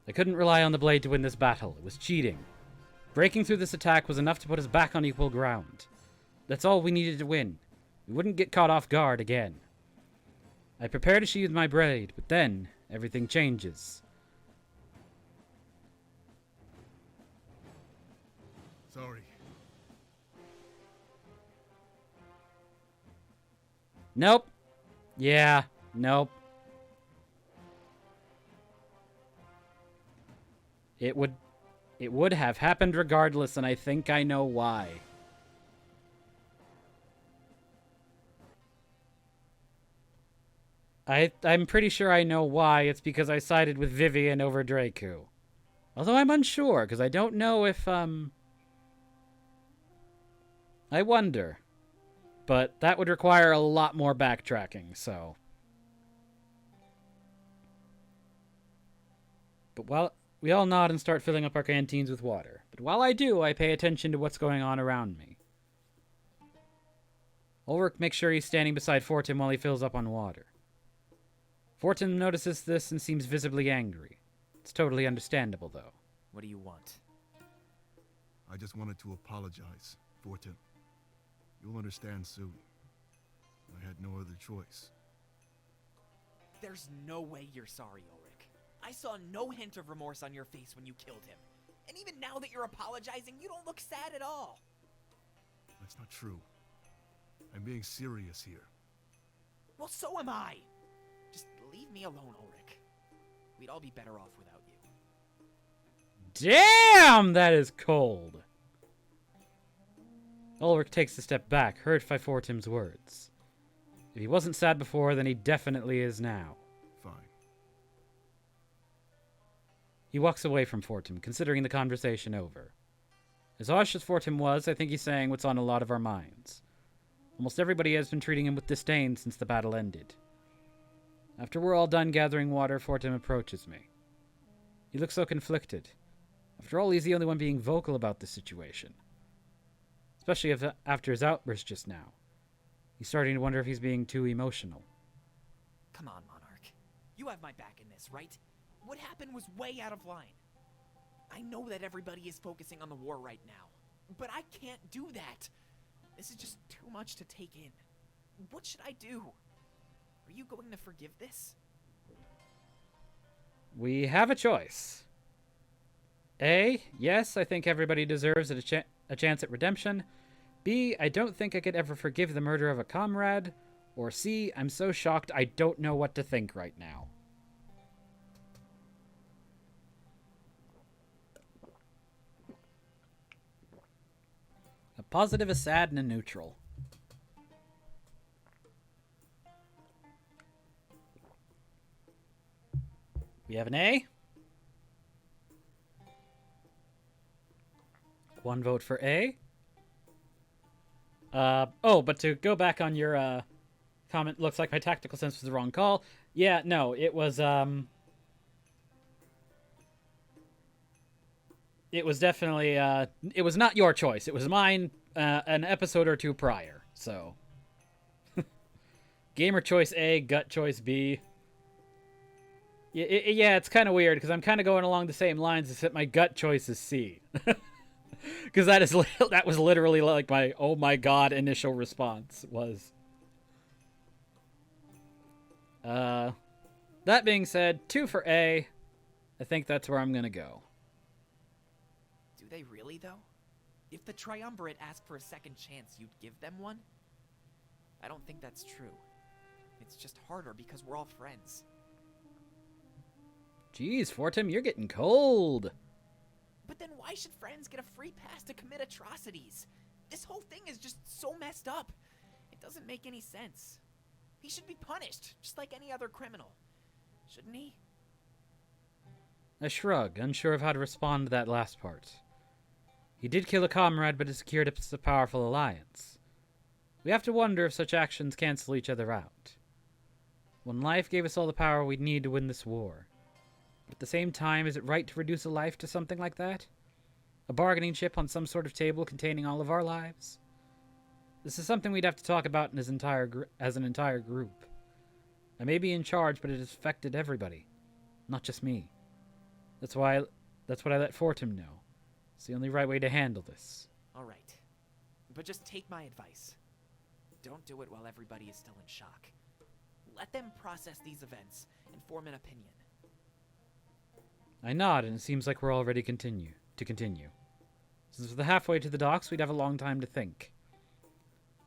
I couldn't rely on the blade to win this battle. It was cheating. Breaking through this attack was enough to put us back on equal ground. That's all we needed to win. We wouldn't get caught off guard again. I prepare to sheathe my blade, but then everything changes. Sorry. Nope. Yeah, nope. It would have happened regardless, and I think I know why. I'm pretty sure I know why. It's because I sided with Vivian over Draku. Although I'm unsure, because I don't know if, I wonder. But that would require a lot more backtracking, so. But while we all nod and start filling up our canteens with water. But while I do, I pay attention to what's going on around me. Ulrich makes sure he's standing beside Fortin while he fills up on water. Fortin notices this and seems visibly angry. It's totally understandable, though. What do you want? I just wanted to apologize, Fortin. You'll understand soon. I had no other choice. There's no way you're sorry, Ulrich. I saw no hint of remorse on your face when you killed him. And even now that you're apologizing, you don't look sad at all. That's not true. I'm being serious here. Well, so am I. Just leave me alone, Ulrich. We'd all be better off without you. Damn, that is cold. Ulrich takes a step back, hurt by Fortin's words. If he wasn't sad before, then he definitely is now. Fine. He walks away from Fortin, considering the conversation over. As harsh as Fortin was, I think he's saying what's on a lot of our minds. Almost everybody has been treating him with disdain since the battle ended. After we're all done gathering water, Fortin approaches me. He looks so conflicted. After all, he's the only one being vocal about the situation. Especially after his outburst just now. He's starting to wonder if he's being too emotional. Come on, Monarch. You have my back in this, right? What happened was way out of line. I know that everybody is focusing on the war right now, but I can't do that. This is just too much to take in. What should I do? Are you going to forgive this? We have a choice. A, yes, I think everybody deserves a chance at redemption. B, I don't think I could ever forgive the murder of a comrade. Or C, I'm so shocked I don't know what to think right now. Positive, a sad, and a neutral. We have an A. 1 vote for A. But to go back on your comment, looks like my tactical sense was the wrong call. Yeah, no, it was definitely it was not your choice. It was mine an episode or two prior. So gamer choice A, gut choice B. Yeah, it's kind of weird because I'm kind of going along the same lines, except my gut choice is C. Because that was literally like my oh my god initial response was. That being said, 2 for A. I think that's where I'm gonna go. Do they really, though? If the Triumvirate asked for a second chance, you'd give them one? I don't think that's true. It's just harder because we're all friends. Jeez, Fortim, you're getting cold. But then why should friends get a free pass to commit atrocities? This whole thing is just so messed up. It doesn't make any sense. He should be punished, just like any other criminal. Shouldn't he? I shrug, unsure of how to respond to that last part. He did kill a comrade, but it secured us a powerful alliance. We have to wonder if such actions cancel each other out. One life gave us all the power we'd need to win this war. But at the same time, is it right to reduce a life to something like that? A bargaining chip on some sort of table containing all of our lives? This is something we'd have to talk about as an entire group. I may be in charge, but it has affected everybody, not just me. That's what I let Fortim know. It's the only right way to handle this. All right. But just take my advice. Don't do it while everybody is still in shock. Let them process these events and form an opinion. I nod, and it seems like we're all ready to continue. Since we're halfway to the docks, we'd have a long time to think.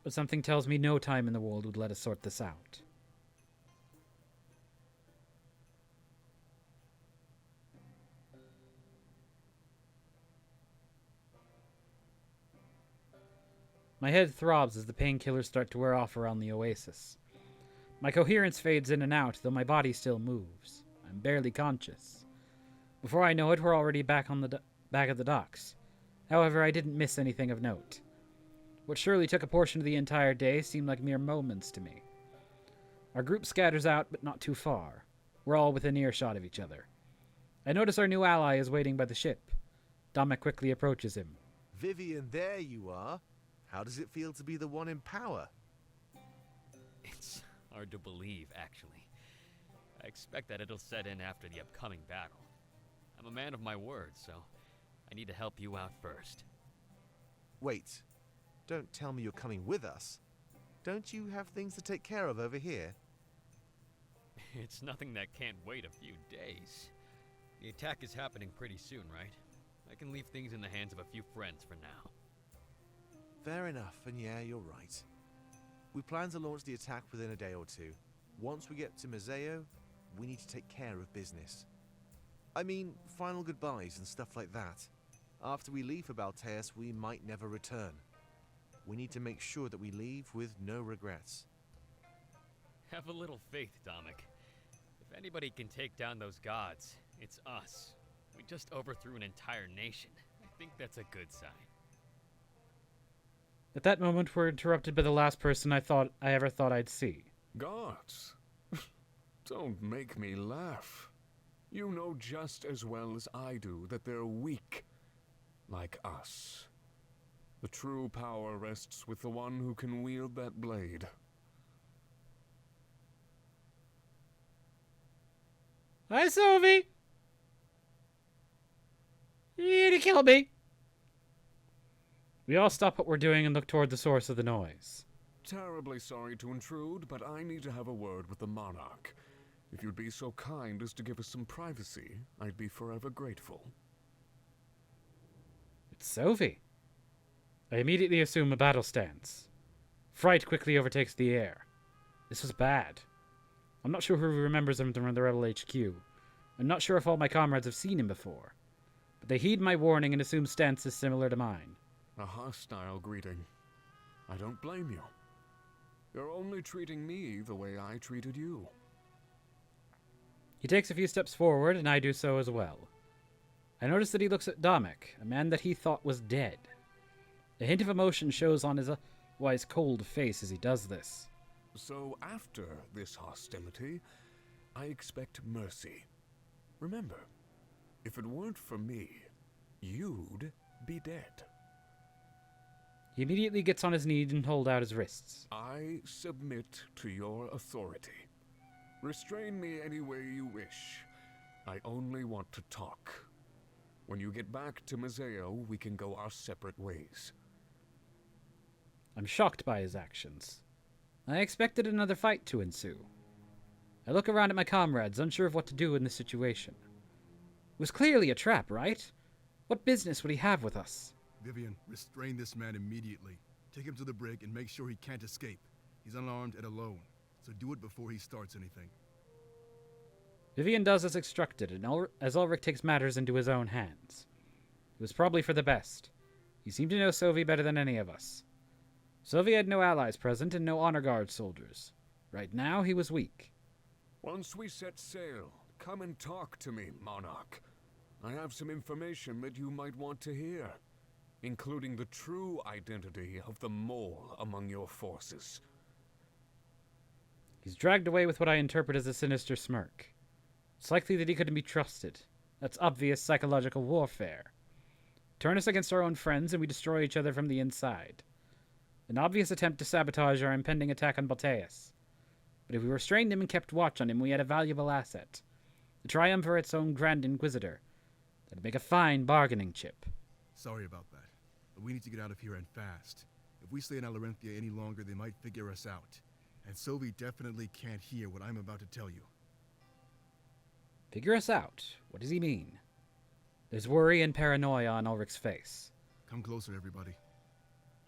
But something tells me no time in the world would let us sort this out. My head throbs as the painkillers start to wear off around the oasis. My coherence fades in and out, though my body still moves. I'm barely conscious. Before I know it, we're already back on the back of the docks. However, I didn't miss anything of note. What surely took a portion of the entire day seemed like mere moments to me. Our group scatters out, but not too far. We're all within earshot of each other. I notice our new ally is waiting by the ship. Damek quickly approaches him. Vivian, there you are. How does it feel to be the one in power? It's hard to believe, actually. I expect that it'll set in after the upcoming battle. I'm a man of my word, so I need to help you out first. Wait. Don't tell me you're coming with us. Don't you have things to take care of over here? It's nothing that can't wait a few days. The attack is happening pretty soon, right? I can leave things in the hands of a few friends for now. Fair enough, and yeah, you're right. We plan to launch the attack within a day or two. Once we get to Museo, we need to take care of business. I mean, final goodbyes and stuff like that. After we leave for Balteus, we might never return. We need to make sure that we leave with no regrets. Have a little faith, Damek. If anybody can take down those gods, it's us. We just overthrew an entire nation. I think that's a good sign. At that moment, we're interrupted by the last person I ever thought I'd see. Gods? Don't make me laugh. You know just as well as I do that they're weak, like us. The true power rests with the one who can wield that blade. Hi, Sylvie! You need to kill me! We all stop what we're doing and look toward the source of the noise. Terribly sorry to intrude, but I need to have a word with the monarch. If you'd be so kind as to give us some privacy, I'd be forever grateful. It's Sylvie. I immediately assume a battle stance. Fright quickly overtakes the air. This was bad. I'm not sure who remembers him from the Rebel HQ. I'm not sure if all my comrades have seen him before. But they heed my warning and assume stances similar to mine. A hostile greeting. I don't blame you. You're only treating me the way I treated you. He takes a few steps forward, and I do so as well. I notice that he looks at Domek, a man that he thought was dead. A hint of emotion shows on his otherwise cold face as he does this. So after this hostility, I expect mercy. Remember, if it weren't for me, you'd be dead. He immediately gets on his knees and holds out his wrists. I submit to your authority. Restrain me any way you wish. I only want to talk. When you get back to Mazeo, we can go our separate ways. I'm shocked by his actions. I expected another fight to ensue. I look around at my comrades, unsure of what to do in this situation. It was clearly a trap, right? What business would he have with us? Vivian, restrain this man immediately. Take him to the brig and make sure he can't escape. He's unarmed and alone, so do it before he starts anything. Vivian does as instructed, and as Ulrich takes matters into his own hands. It was probably for the best. He seemed to know Sylvie better than any of us. Sylvie had no allies present and no honor guard soldiers. Right now, he was weak. Once we set sail, come and talk to me, Monarch. I have some information that you might want to hear, including the true identity of the mole among your forces. He's dragged away with what I interpret as a sinister smirk. It's likely that he couldn't be trusted. That's obvious psychological warfare. Turn us against our own friends and we destroy each other from the inside. An obvious attempt to sabotage our impending attack on Balteus. But if we restrained him and kept watch on him, we had a valuable asset. The Triumvirate's own Grand Inquisitor. That'd make a fine bargaining chip. Sorry about that, but we need to get out of here and fast. If we stay in Alarenthia any longer, they might figure us out. And Sylvie definitely can't hear what I'm about to tell you. Figure us out? What does he mean? There's worry and paranoia on Ulrich's face. Come closer, everybody.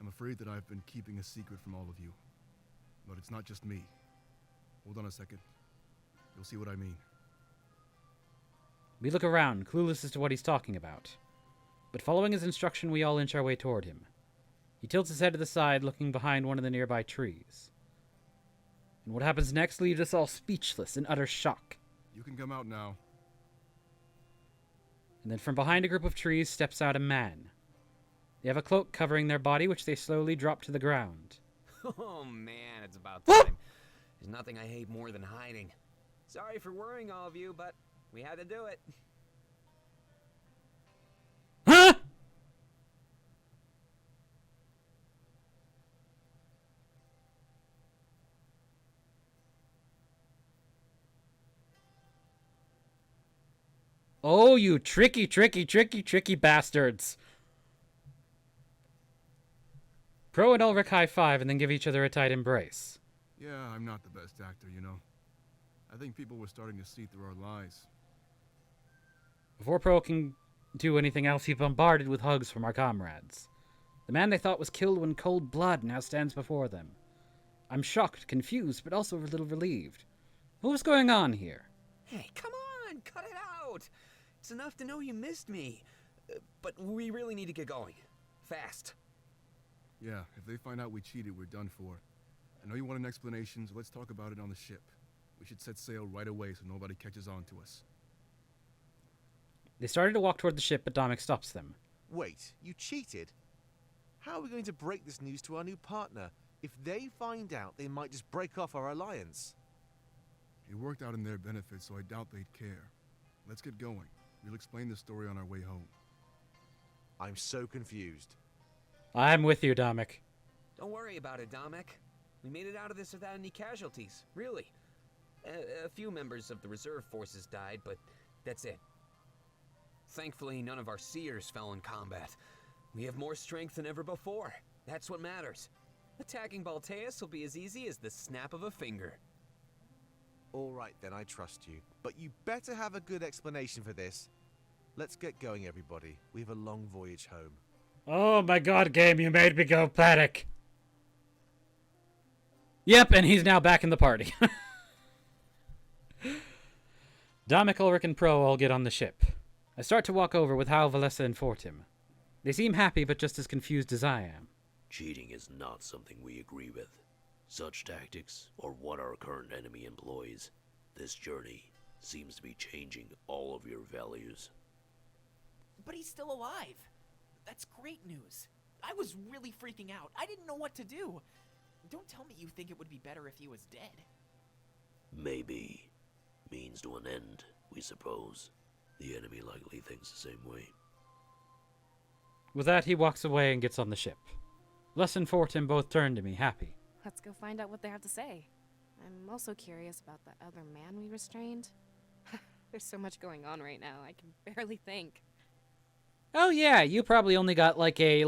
I'm afraid that I've been keeping a secret from all of you. But it's not just me. Hold on a second. You'll see what I mean. We look around, clueless as to what he's talking about. But following his instruction, we all inch our way toward him. He tilts his head to the side, looking behind one of the nearby trees. And what happens next leaves us all speechless in utter shock. You can come out now. And then from behind a group of trees steps out a man. They have a cloak covering their body, which they slowly drop to the ground. Oh man, it's about time. There's nothing I hate more than hiding. Sorry for worrying all of you, but we had to do it. Huh? Oh, you tricky bastards. Pro and Ulrich high five and then give each other a tight embrace. Yeah, I'm not the best actor, you know. I think people were starting to see through our lies. Before Pro can do anything else, he's bombarded with hugs from our comrades. The man they thought was killed in cold blood now stands before them. I'm shocked, confused, but also a little relieved. What was going on here? Hey, come on, cut it out. It's enough to know you missed me. But we really need to get going. Fast. Yeah, if they find out we cheated, we're done for. I know you want an explanation, so let's talk about it on the ship. We should set sail right away so nobody catches on to us. They started to walk toward the ship, but Domek stops them. Wait, you cheated? How are we going to break this news to our new partner? If they find out, they might just break off our alliance. It worked out in their benefit, so I doubt they'd care. Let's get going. We'll explain the story on our way home. I'm so confused. I'm with you, Domek. Don't worry about it, Domek. We made it out of this without any casualties, really. A few members of the reserve forces died, but that's it. Thankfully, none of our seers fell in combat. We have more strength than ever before. That's what matters. Attacking Balteus will be as easy as the snap of a finger. All right, then, I trust you. But you better have a good explanation for this. Let's get going, everybody. We have a long voyage home. Oh my god, game, you made me go panic. Yep, and he's now back in the party. Domek, Ulrich, and Pro all get on the ship. I start to walk over with how Valessa informed him. They seem happy, but just as confused as I am. Cheating is not something we agree with. Such tactics are what our current enemy employs. This journey seems to be changing all of your values. But he's still alive. That's great news. I was really freaking out. I didn't know what to do. Don't tell me you think it would be better if he was dead. Maybe. Means to an end, we suppose. The enemy likely thinks the same way. With that, he walks away and gets on the ship. Les and Fortin both turn to me, happy. Let's go find out what they have to say. I'm also curious about the other man we restrained. There's so much going on right now, I can barely think. Oh yeah, you probably only got like a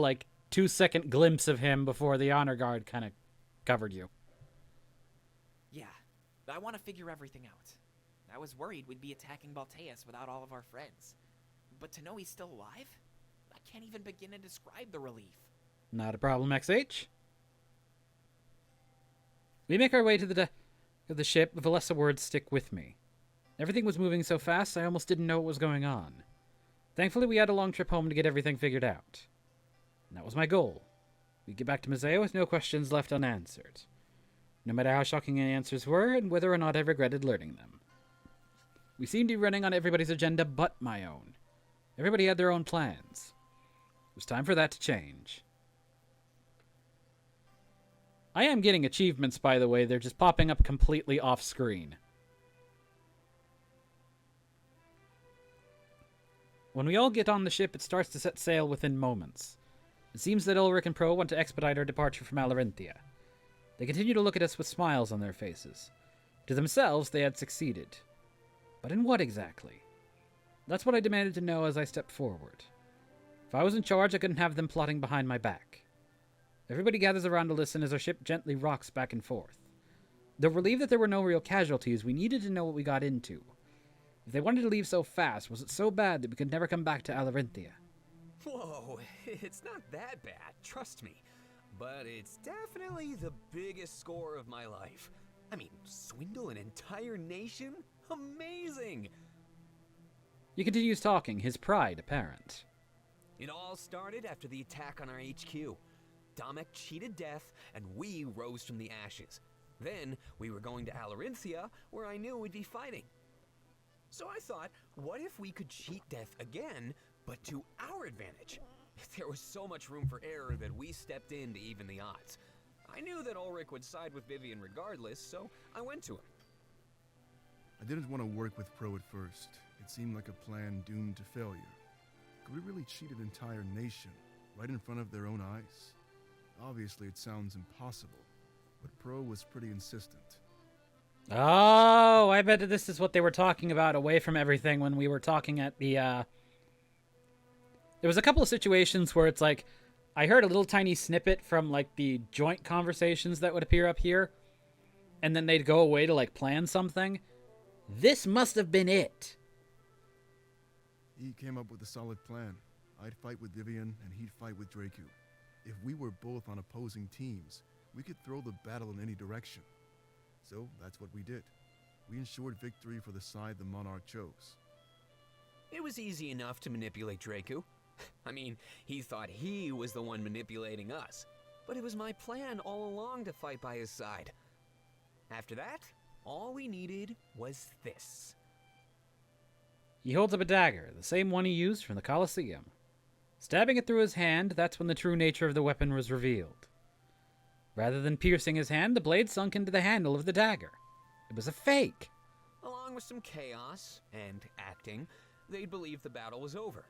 2-second glimpse of him before the honor guard kind of covered you. Yeah, I want to figure everything out. I was worried we'd be attacking Balteus without all of our friends. But to know he's still alive? I can't even begin to describe the relief. Not a problem, XH. We make our way to the deck of the ship. Valessa words stick with me. Everything was moving so fast, I almost didn't know what was going on. Thankfully, we had a long trip home to get everything figured out. And that was my goal. We'd get back to Mazeo with no questions left unanswered. No matter how shocking the answers were, and whether or not I regretted learning them. We seemed to be running on everybody's agenda but my own. Everybody had their own plans. It was time for that to change. I am getting achievements, by the way. They're just popping up completely off screen. When we all get on the ship, it starts to set sail within moments. It seems that Ulrich and Pro want to expedite our departure from Alarinthia. They continue to look at us with smiles on their faces. To themselves, they had succeeded. But in what exactly? That's what I demanded to know as I stepped forward. If I was in charge, I couldn't have them plotting behind my back. Everybody gathers around to listen as our ship gently rocks back and forth. Though relieved that there were no real casualties, we needed to know what we got into. If they wanted to leave so fast, was it so bad that we could never come back to Alarinthia? Whoa, it's not that bad, trust me. But it's definitely the biggest score of my life. I mean, swindle an entire nation? Amazing! He continues talking, his pride apparent. It all started after the attack on our HQ. Domek cheated death, and we rose from the ashes. Then, we were going to Alarinthia, where I knew we'd be fighting. So I thought, what if we could cheat death again, but to our advantage? There was so much room for error that we stepped in to even the odds. I knew that Ulrich would side with Vivian regardless, so I went to him. I didn't want to work with Pro at first. It seemed like a plan doomed to failure. Could we really cheat an entire nation, right in front of their own eyes? Obviously, it sounds impossible, but Pro was pretty insistent. Oh, I bet that this is what they were talking about away from everything when we were talking at the, There was a couple of situations where it's like, I heard a little tiny snippet from, like, the joint conversations that would appear up here, and then they'd go away to, like, plan something. This must have been it. He came up with a solid plan. I'd fight with Vivian, and he'd fight with Draku. If we were both on opposing teams, we could throw the battle in any direction. So that's what we did. We ensured victory for the side the Monarch chose. It was easy enough to manipulate Draku. I mean, he thought he was the one manipulating us. But it was my plan all along to fight by his side. After that, all we needed was this. He holds up a dagger, the same one he used from the Colosseum. Stabbing it through his hand, that's when the true nature of the weapon was revealed. Rather than piercing his hand, the blade sunk into the handle of the dagger. It was a fake. Along with some chaos and acting, they'd believe the battle was over.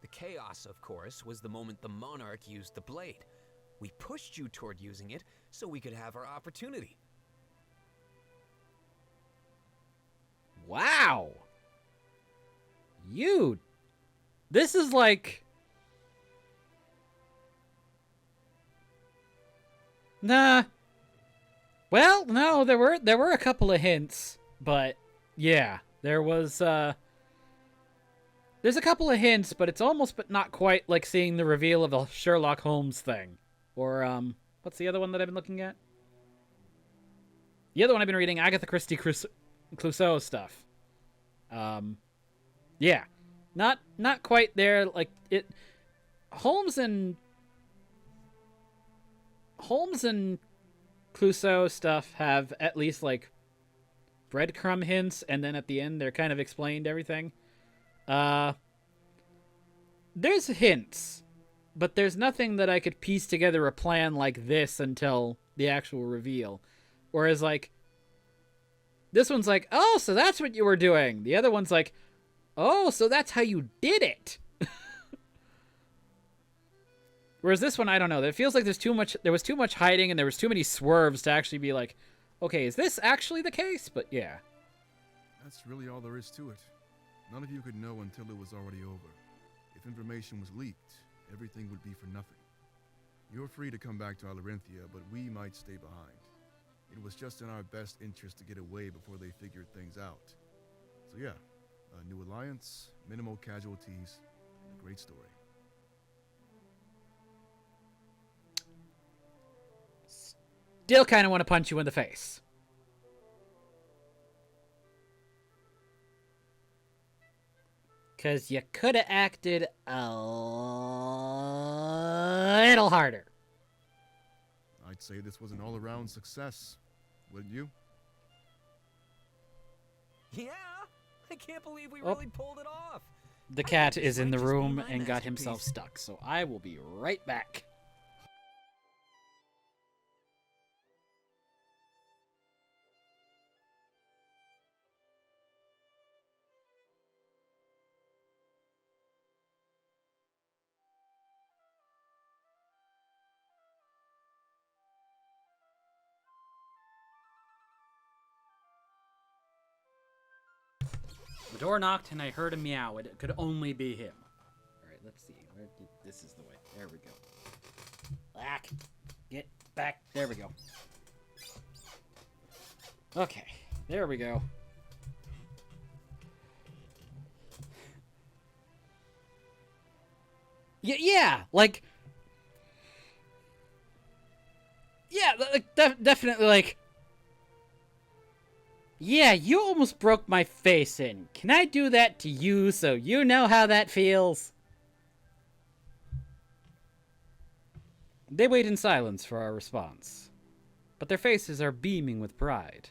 The chaos, of course, was the moment the Monarch used the blade. We pushed you toward using it so we could have our opportunity. Wow. This is like... Nah. Well, no, there were a couple of hints, but yeah, there's a couple of hints, but it's almost but not quite like seeing the reveal of the Sherlock Holmes thing. Or what's the other one that I've been looking at? The other one I've been reading, Agatha Christie Clouseau stuff. Yeah. Not quite there, like it Holmes and Clouseau stuff have at least like breadcrumb hints, and then at the end they're kind of explained everything. There's hints, but there's nothing that I could piece together a plan like this until the actual reveal. Whereas like this one's like, oh, so that's what you were doing. The other one's like, oh, so that's how you did it. Whereas this one, I don't know. It feels like there was too much hiding and there was too many swerves to actually be like, okay, is this actually the case? But yeah. That's really all there is to it. None of you could know until it was already over. If information was leaked, everything would be for nothing. You're free to come back to Alarinthia, but we might stay behind. It was just in our best interest to get away before they figured things out. So yeah, a new alliance, minimal casualties, and a great story. Still kind of want to punch you in the face. Because you could have acted a little harder. I'd say this was an all-around success, wouldn't you? Yeah, I can't believe we really pulled it off. The cat is in the room and got himself stuck, so I will be right back. The door knocked and I heard a meow. It could only be him. Alright, let's see. This is the way. There we go. Back. Get back. There we go. Okay. There we go. Yeah, like... Yeah, definitely, like... Yeah, you almost broke my face in. Can I do that to you so you know how that feels? They wait in silence for our response, but their faces are beaming with pride.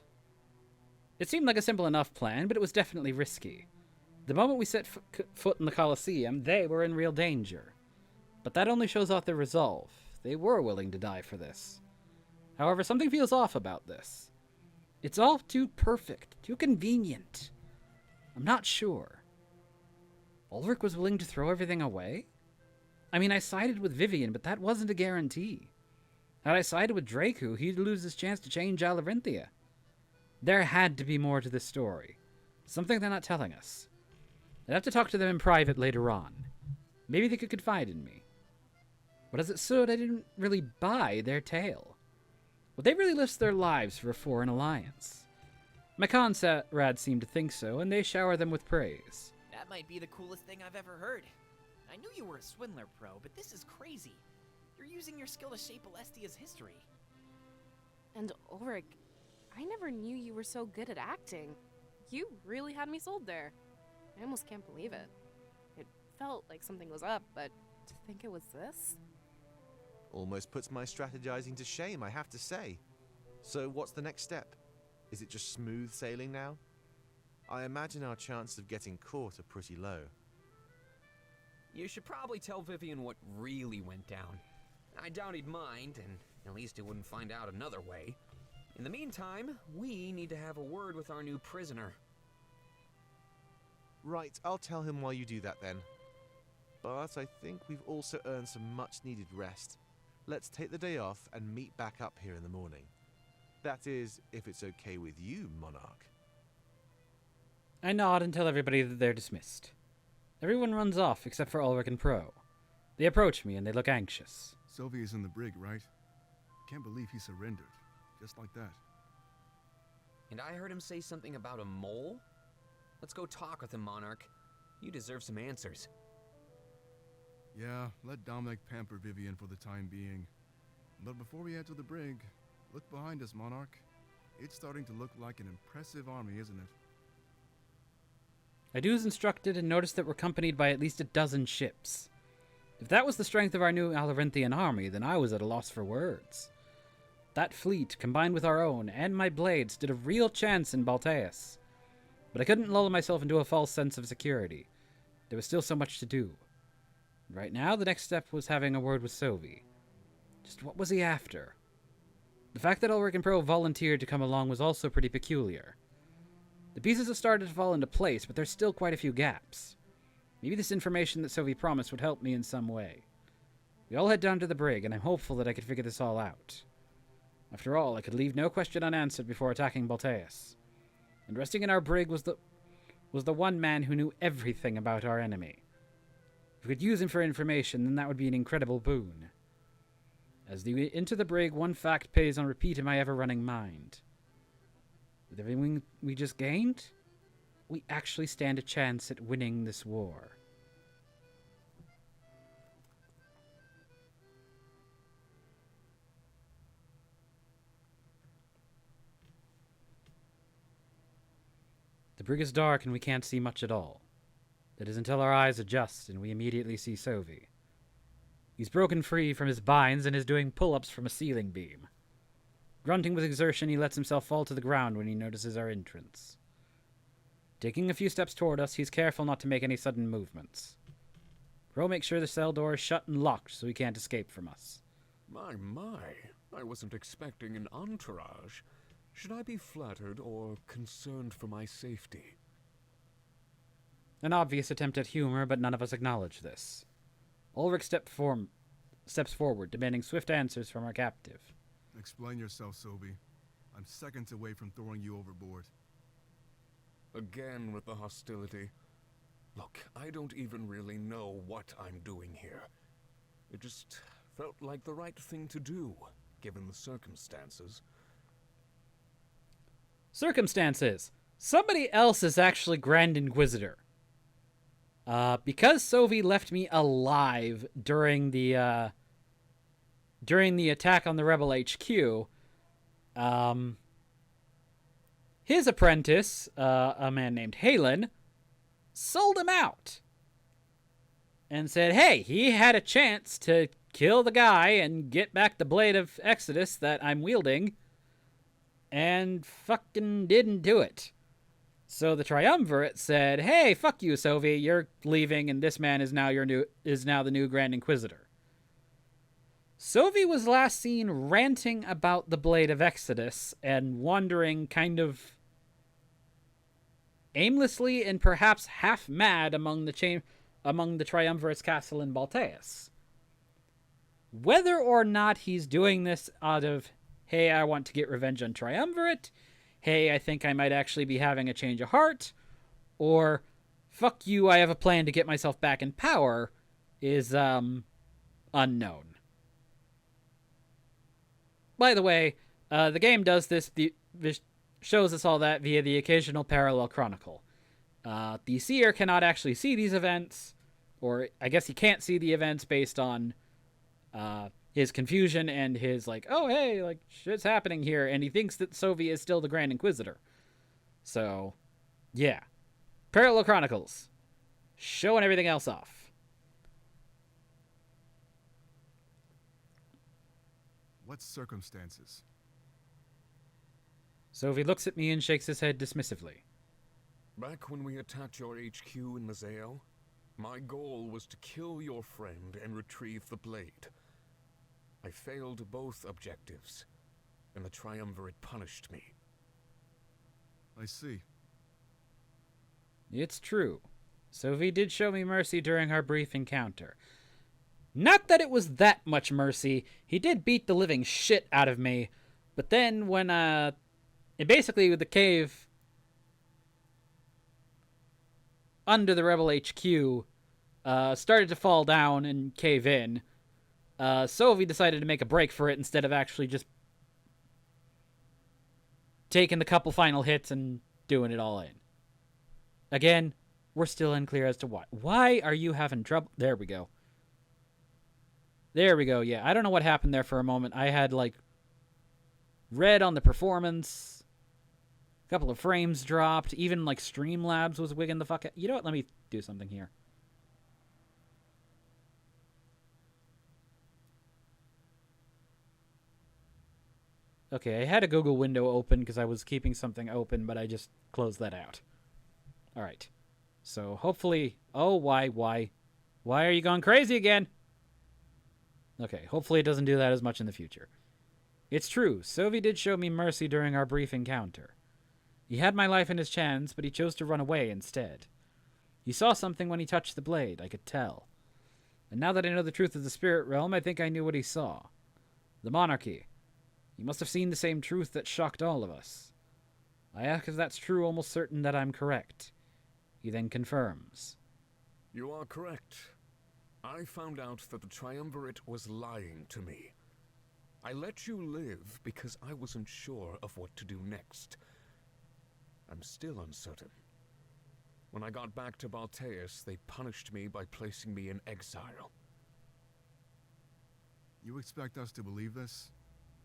It seemed like a simple enough plan, but it was definitely risky. The moment we set foot in the Colosseum, they were in real danger. But that only shows off their resolve. They were willing to die for this. However, something feels off about this. It's all too perfect, too convenient. I'm not sure. Ulrich was willing to throw everything away? I mean, I sided with Vivian, but that wasn't a guarantee. Had I sided with Dracu, he'd lose his chance to change Alarinthia. There had to be more to this story. Something they're not telling us. I'd have to talk to them in private later on. Maybe they could confide in me. But as it stood, I didn't really buy their tale. Would they really risk their lives for a foreign alliance? My comrades seem to think so, and they shower them with praise. That might be the coolest thing I've ever heard. I knew you were a swindler pro, but this is crazy. You're using your skill to shape Alestia's history. And Ulrich, I never knew you were so good at acting. You really had me sold there. I almost can't believe it. It felt like something was up, but to think it was this? Almost puts my strategizing to shame, I have to say. So what's the next step? Is it just smooth sailing now? I imagine our chances of getting caught are pretty low. You should probably tell Vivian what really went down. I doubt he'd mind, and at least he wouldn't find out another way. In the meantime, we need to have a word with our new prisoner. Right, I'll tell him while you do that then. But I think we've also earned some much-needed rest. Let's take the day off and meet back up here in the morning. That is, if it's okay with you, Monarch. I nod and tell everybody that they're dismissed. Everyone runs off except for Ulrich and Pro. They approach me and they look anxious. Sylvia's in the brig, right? Can't believe he surrendered. Just like that. And I heard him say something about a mole? Let's go talk with him, Monarch. You deserve some answers. Yeah, let Dominic pamper Vivian for the time being. But before we head to the brig, look behind us, Monarch. It's starting to look like an impressive army, isn't it? I do as instructed and notice that we're accompanied by at least a dozen ships. If that was the strength of our new Alorinthian army, then I was at a loss for words. That fleet, combined with our own, and my blades, stood a real chance in Balteus. But I couldn't lull myself into a false sense of security. There was still so much to do. Right now, the next step was having a word with Sovi. Just what was he after? The fact that Ulrich and Pro volunteered to come along was also pretty peculiar. The pieces have started to fall into place, but there's still quite a few gaps. Maybe this information that Sovi promised would help me in some way. We all head down to the brig, and I'm hopeful that I could figure this all out. After all, I could leave no question unanswered before attacking Balteus. And resting in our brig was the one man who knew everything about our enemy. If we could use him for information, then that would be an incredible boon. As we enter the brig, one fact plays on repeat in my ever-running mind. With everything we just gained, we actually stand a chance at winning this war. The brig is dark and we can't see much at all. That is until our eyes adjust and we immediately see Sovi. He's broken free from his binds and is doing pull-ups from a ceiling beam. Grunting with exertion, he lets himself fall to the ground when he notices our entrance. Taking a few steps toward us, he's careful not to make any sudden movements. Pro makes sure the cell door is shut and locked so he can't escape from us. My, I wasn't expecting an entourage. Should I be flattered or concerned for my safety? An obvious attempt at humor, but none of us acknowledge this. Ulrich steps forward, demanding swift answers from our captive. Explain yourself, Sobi. I'm seconds away from throwing you overboard. Again with the hostility. Look, I don't even really know what I'm doing here. It just felt like the right thing to do, given the circumstances. Circumstances! Somebody else is actually Grand Inquisitor. Because Sovi left me alive during the attack on the Rebel HQ, his apprentice, a man named Halen, sold him out. And said, hey, he had a chance to kill the guy and get back the Blade of Exodus that I'm wielding, and fucking didn't do it. So the Triumvirate said, hey, fuck you, Sovi, you're leaving, and this man is now the new Grand Inquisitor. Sovi was last seen ranting about the Blade of Exodus and wandering kind of aimlessly and perhaps half mad among the Triumvirate's castle in Balteus. Whether or not he's doing this out of, hey, I want to get revenge on Triumvirate, hey, I think I might actually be having a change of heart, or fuck you, I have a plan to get myself back in power, is unknown. By the way, the game does this, shows us all that via the occasional parallel chronicle. The seer cannot actually see these events, or I guess he can't see the events based on his confusion and his like, oh hey, like shit's happening here, and he thinks that Sovi is still the Grand Inquisitor. So, yeah. Parallel Chronicles. Showing everything else off. What circumstances? Sovi looks at me and shakes his head dismissively. Back when we attacked your HQ in Mazeo, my goal was to kill your friend and retrieve the blade. I failed both objectives, and the Triumvirate punished me. I see. It's true. Sovi did show me mercy during our brief encounter. Not that it was that much mercy. He did beat the living shit out of me. But then when, basically the cave under the Rebel HQ started to fall down and cave in, Sovi decided to make a break for it instead of actually just taking the couple final hits and doing it all in. Again, we're still unclear as to why. Why are you having trouble? There we go. There we go, yeah. I don't know what happened there for a moment. I had, like, red on the performance. A couple of frames dropped. Even, like, Streamlabs was wigging the fuck out. You know what? Let me do something here. Okay, I had a Google window open because I was keeping something open, but I just closed that out. All right. So hopefully... Oh, why? Why are you going crazy again? Okay, hopefully it doesn't do that as much in the future. It's true, Sovi did show me mercy during our brief encounter. He had my life in his hands, but he chose to run away instead. He saw something when he touched the blade, I could tell. And now that I know the truth of the spirit realm, I think I knew what he saw. The monarchy. He must have seen the same truth that shocked all of us. I ask if that's true, almost certain that I'm correct. He then confirms. You are correct. I found out that the Triumvirate was lying to me. I let you live because I wasn't sure of what to do next. I'm still uncertain. When I got back to Balteus, they punished me by placing me in exile. You expect us to believe this?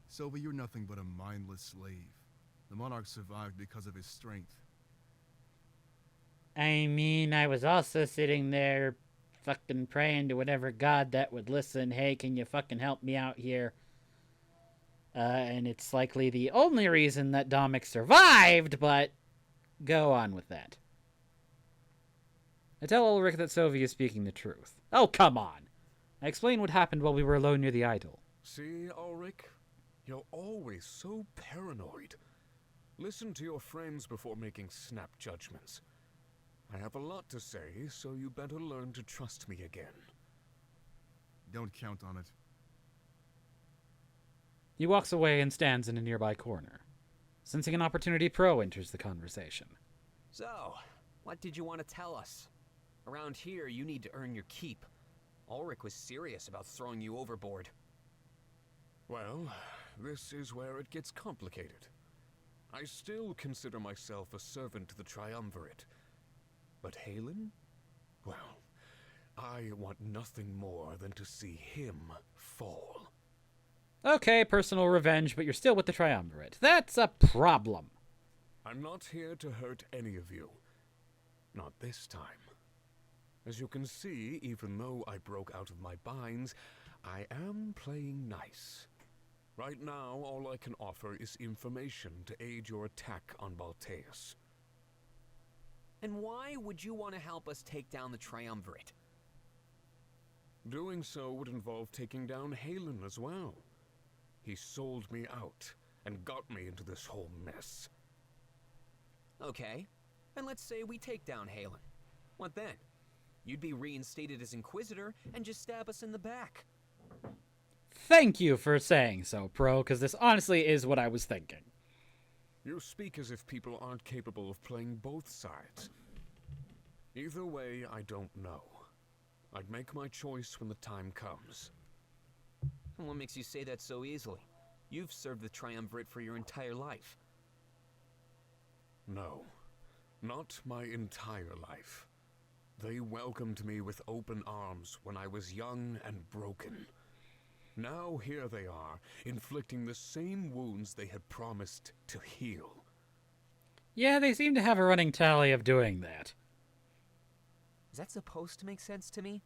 Sylvie, you're nothing but a mindless slave. The monarch survived because of his strength. I mean, I was also sitting there fucking praying to whatever god that would listen. Hey, can you fucking help me out here? And it's likely the only reason that Dominic survived, but go on with that. I tell Ulrich that Sophie is speaking the truth. Oh, come on! I explain what happened while we were alone near the idol. See, Ulrich? You're always so paranoid. Listen to your friends before making snap judgments. I have a lot to say, so you better learn to trust me again. Don't count on it. He walks away and stands in a nearby corner. Sensing an opportunity, Pro enters the conversation. So, what did you want to tell us? Around here, you need to earn your keep. Ulrich was serious about throwing you overboard. Well, this is where it gets complicated. I still consider myself a servant to the Triumvirate. But Halen? Well, I want nothing more than to see him fall. Okay, personal revenge, but you're still with the Triumvirate. That's a problem. I'm not here to hurt any of you. Not this time. As you can see, even though I broke out of my binds, I am playing nice. Right now, all I can offer is information to aid your attack on Balteus. And why would you want to help us take down the Triumvirate? Doing so would involve taking down Halen as well. He sold me out and got me into this whole mess. Okay, and let's say we take down Halen. What then? You'd be reinstated as Inquisitor and just stab us in the back. Thank you for saying so, Pro, because this honestly is what I was thinking. You speak as if people aren't capable of playing both sides. Either way, I don't know. I'd make my choice when the time comes. What makes you say that so easily? You've served the Triumvirate for your entire life. No, not my entire life. They welcomed me with open arms when I was young and broken. Now here they are, inflicting the same wounds they had promised to heal. Yeah, they seem to have a running tally of doing that. Is that supposed to make sense to me?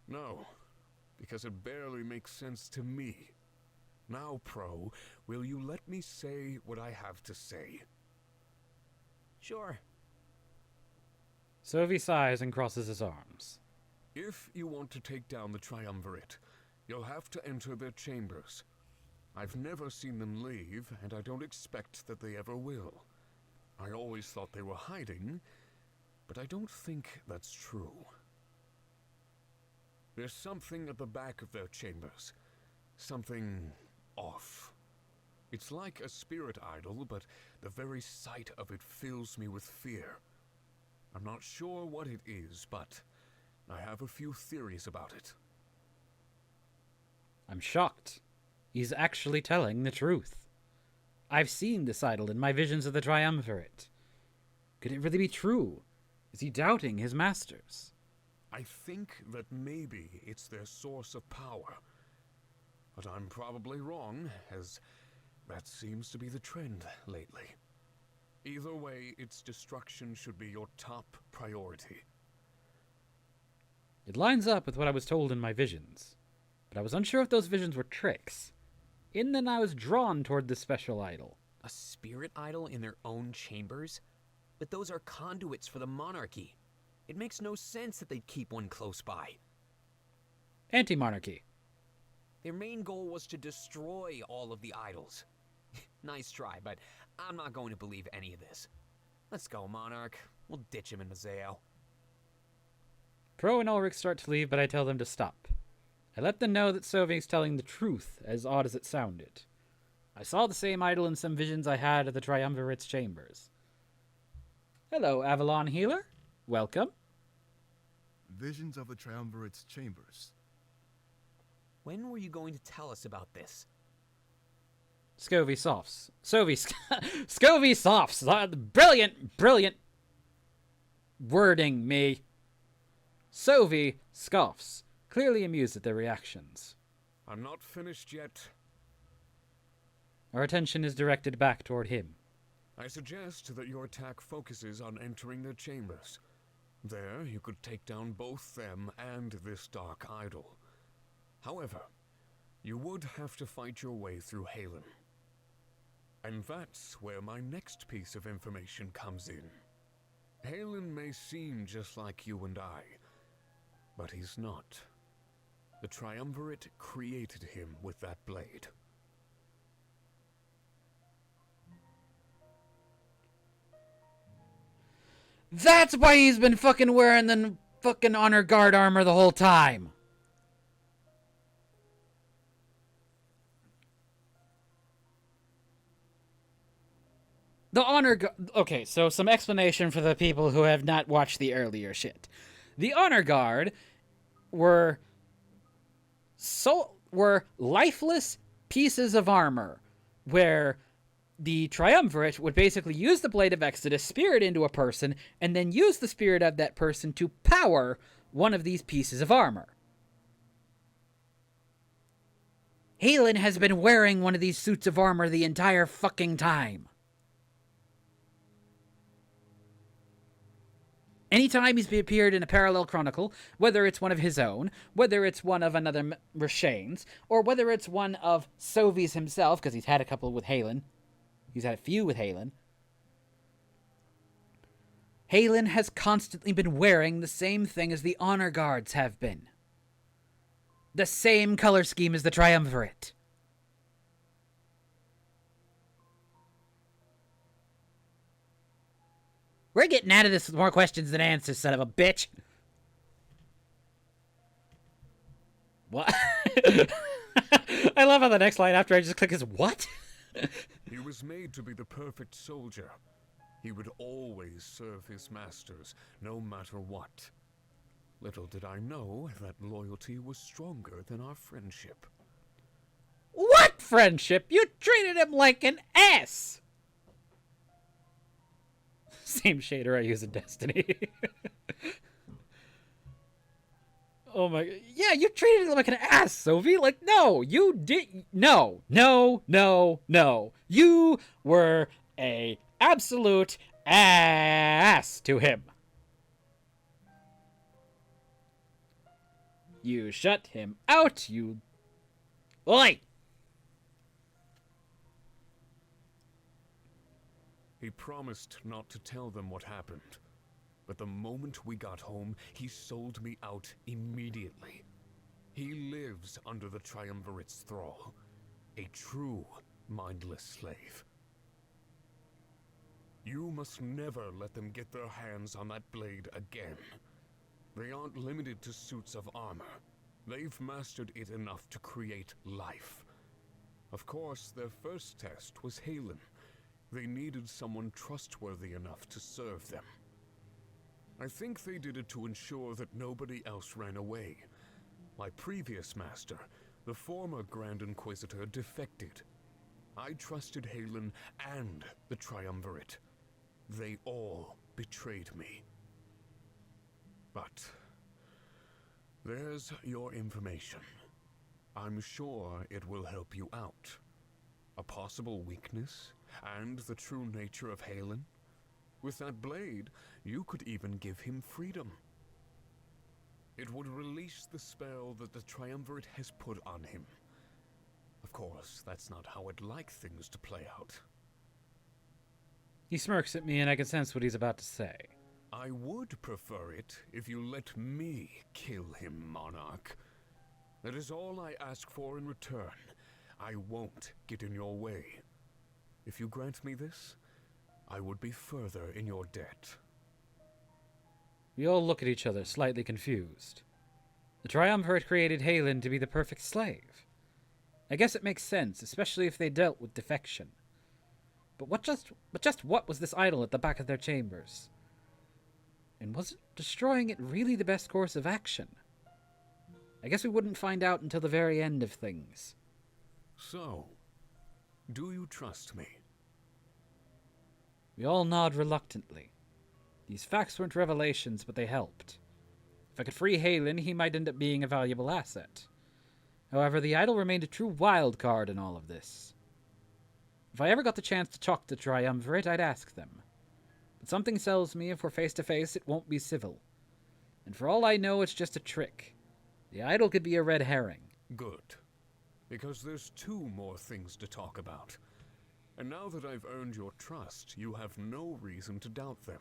No, because it barely makes sense to me. Now, Pro, will you let me say what I have to say? Sure. Sovi sighs and crosses his arms. If you want to take down the Triumvirate, you'll have to enter their chambers. I've never seen them leave, and I don't expect that they ever will. I always thought they were hiding, but I don't think that's true. There's something at the back of their chambers. Something off. It's like a spirit idol, but the very sight of it fills me with fear. I'm not sure what it is, but I have a few theories about it. I'm shocked. He's actually telling the truth. I've seen this idol in my visions of the Triumvirate. Could it really be true? Is he doubting his masters? I think that maybe it's their source of power. But I'm probably wrong, as that seems to be the trend lately. Either way, its destruction should be your top priority. It lines up with what I was told in my visions, but I was unsure if those visions were tricks. and then I was drawn toward the special idol. A spirit idol in their own chambers? But those are conduits for the monarchy. It makes no sense that they'd keep one close by. Anti-monarchy. Their main goal was to destroy all of the idols. Nice try, but I'm not going to believe any of this. Let's go, Monarch. We'll ditch him in Mazeo. Pro and Ulrich start to leave, but I tell them to stop. I let them know that Sovi's telling the truth, as odd as it sounded. I saw the same idol in some visions I had at the Triumvirate's chambers. Hello, Avalon Healer. Welcome. Visions of the Triumvirate's chambers. When were you going to tell us about this? Scovy Softs. Scovy Softs. Brilliant wording, me. Sovi scoffs, clearly amused at their reactions. I'm not finished yet. Our attention is directed back toward him. I suggest that your attack focuses on entering their chambers. There, you could take down both them and this dark idol. However, you would have to fight your way through Halen. And that's where my next piece of information comes in. Halen may seem just like you and I, but he's not. The Triumvirate created him with that blade. That's why he's been fucking wearing the fucking honor guard armor the whole time. The honor guard... Okay, so some explanation for the people who have not watched the earlier shit. The honor guard were lifeless pieces of armor where the Triumvirate would basically use the Blade of Exodus, spear it into a person, and then use the spirit of that person to power one of these pieces of armor. Halen has been wearing one of these suits of armor the entire fucking time. Anytime he's appeared in a parallel chronicle, whether it's one of his own, whether it's one of another Rashane's, or whether it's one of Sovi's himself, because he's had a couple with Halen. He's had a few with Halen. Halen has constantly been wearing the same thing as the honor guards have been. The same color scheme as the Triumvirate. We're getting out of this with more questions than answers, son of a bitch. What? I love how the next line after I just click is, what? He was made to be the perfect soldier. He would always serve his masters, no matter what. Little did I know that loyalty was stronger than our friendship. What friendship? You treated him like an ass! Same shader I use in Destiny. Oh my... Yeah, you treated him like an ass, Sophie. Like, no, you did... No. You were a absolute ass to him. You shut him out, you... Oi! He promised not to tell them what happened. But the moment we got home, he sold me out immediately. He lives under the Triumvirate's thrall. A true, mindless slave. You must never let them get their hands on that blade again. They aren't limited to suits of armor. They've mastered it enough to create life. Of course, their first test was Halen. They needed someone trustworthy enough to serve them. I think they did it to ensure that nobody else ran away. My previous master, the former Grand Inquisitor, defected. I trusted Halen and the Triumvirate. They all betrayed me. But there's your information. I'm sure it will help you out. A possible weakness and the true nature of Halen. With that blade, you could even give him freedom. It would release the spell that the Triumvirate has put on him. Of course, that's not how I'd like things to play out. He smirks at me, and I can sense what he's about to say. I would prefer it if you let me kill him, Monarch. That is all I ask for in return. I won't get in your way. If you grant me this, I would be further in your debt. We all look at each other, slightly confused. The Triumvirate created Halen to be the perfect slave. I guess it makes sense, especially if they dealt with defection. But just what was this idol at the back of their chambers? And wasn't destroying it really the best course of action? I guess we wouldn't find out until the very end of things. So, do you trust me? We all nod reluctantly. These facts weren't revelations, but they helped. If I could free Halen, he might end up being a valuable asset. However, the idol remained a true wild card in all of this. If I ever got the chance to talk to Triumvirate, I'd ask them. But something tells me if we're face to face, it won't be civil. And for all I know, it's just a trick. The idol could be a red herring. Good. Because there's 2 more things to talk about. And now that I've earned your trust, you have no reason to doubt them.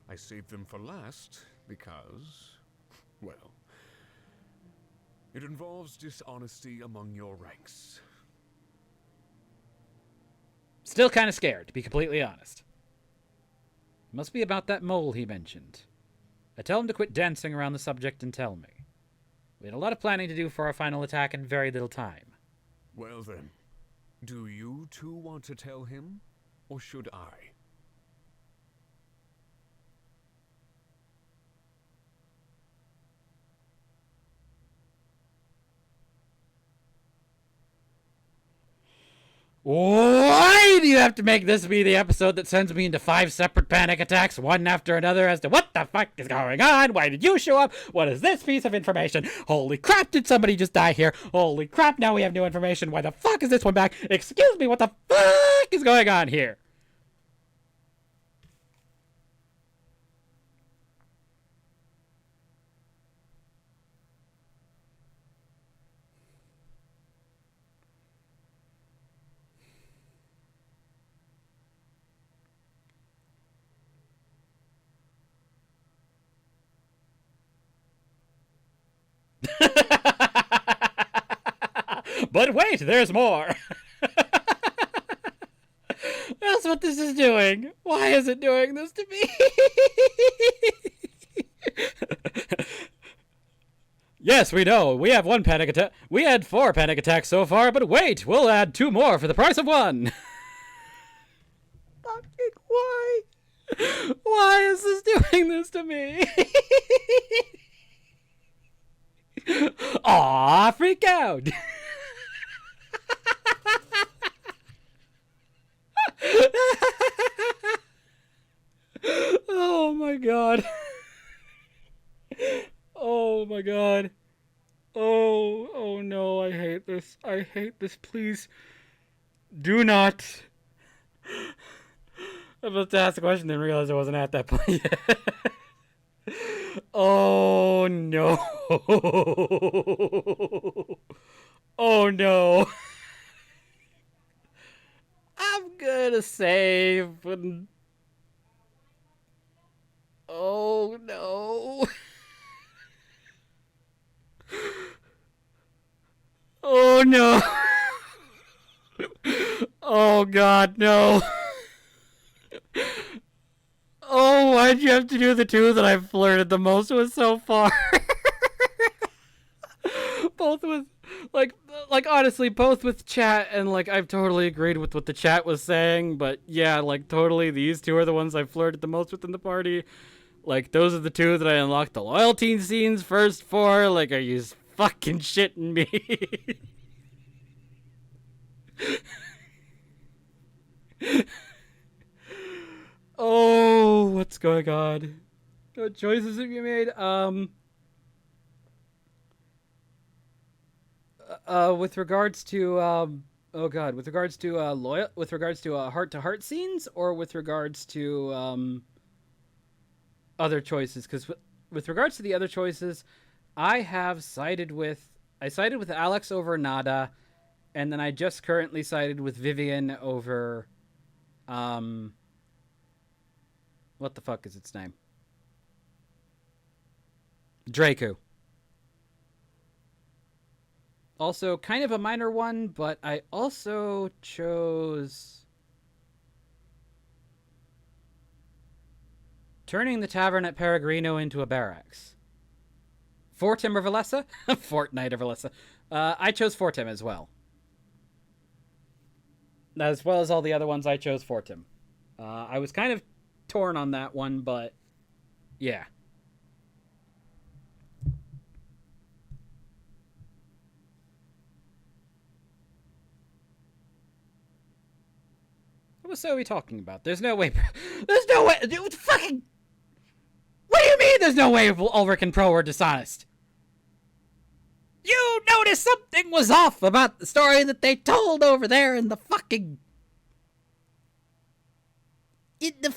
I saved them for last because, well, it involves dishonesty among your ranks. Still kind of scared, to be completely honest. It must be about that mole he mentioned. I tell him to quit dancing around the subject and tell me. We had a lot of planning to do for our final attack and very little time. Well then, do you 2 want to tell him, or should I? Why do you have to make this be the episode that sends me into 5 separate panic attacks, one after another, as to what the fuck is going on? Why did you show up? What is this piece of information? Holy crap, did somebody just die here? Holy crap, now we have new information. Why the fuck is this one back? Excuse me, what the fuck is going on here? But wait, there's more. That's what this is doing. Why is it doing this to me? Yes, we know. We have 1 panic attack. We had 4 panic attacks so far, but wait, we'll add 2 more for the price of 1. Fucking why? Why is this doing this to me? Aw, freak out. Oh my god. Oh my god. Oh no, I hate this. I hate this. Please do not. I was about to ask a question and realize I wasn't at that point yet. Oh no. Oh no. I'm gonna save. Oh no. Oh no. Oh god, no. Oh, why'd you have to do the 2 that I've flirted the most with so far? Both with, like honestly, both with chat and, like, I've totally agreed with what the chat was saying, but yeah, like, totally, these 2 are the ones I've flirted the most with in the party. Like, those are the 2 that I unlocked the loyalty scenes first for. Like, are you fucking shitting me? Oh, what's going on? What choices have you made? With regards to oh god, with regards to heart-to-heart scenes, or with regards to other choices? Because with regards to the other choices, I sided with Alex over Nada, and then I just currently sided with Vivian over, what the fuck is its name? Draco. Also, kind of a minor one, but I also chose turning the tavern at Peregrino into a barracks. Fortim or Valessa? Fortnite or Valessa. I chose Fortim as well. As well as all the other ones, I chose Fortim. I was kind of torn on that one, but yeah. What was Zoe talking about? There's no way. There's no way. Dude, fucking. What do you mean there's no way Ulrich and Pro were dishonest? You noticed something was off about the story that they told over there in the fucking. In the.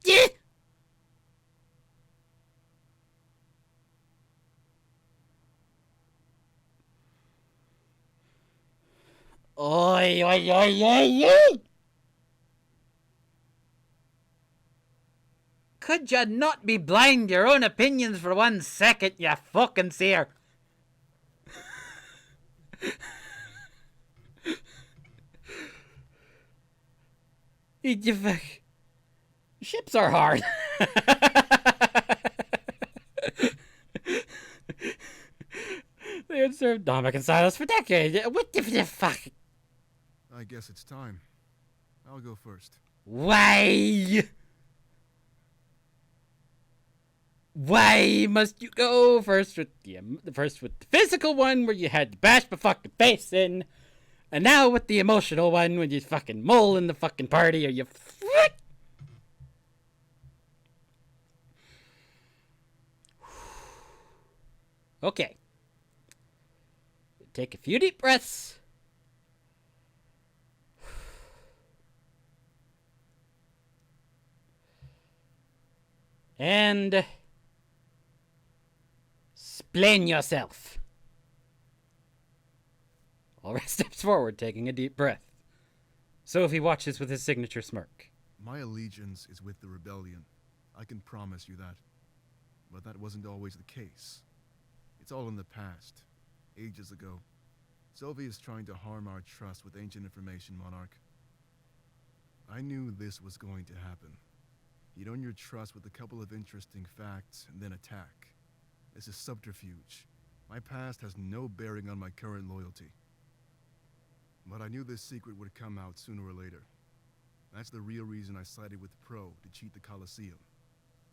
Yeah. Oi, oi, oi, oi, oi! Could you not be blind to your own opinions for 1 second, you fucking seer? Ships are hard. They had served Dominic and Silas for decades. What the fuck? I guess it's time. I'll go first. Why? Why must you go first with the physical one where you had to bash my fucking face in, and now with the emotional one when you fucking mole in the fucking party or you Okay. Take a few deep breaths. And explain yourself. Ulrich steps forward, taking a deep breath. Sophie watches with his signature smirk. My allegiance is with the rebellion. I can promise you that. But that wasn't always the case. It's all in the past. Ages ago. Sophie is trying to harm our trust with ancient information, Monarch. I knew this was going to happen. You'd earn your trust with a couple of interesting facts, and then attack. This is subterfuge. My past has no bearing on my current loyalty. But I knew this secret would come out sooner or later. That's the real reason I sided with Pro to cheat the Colosseum.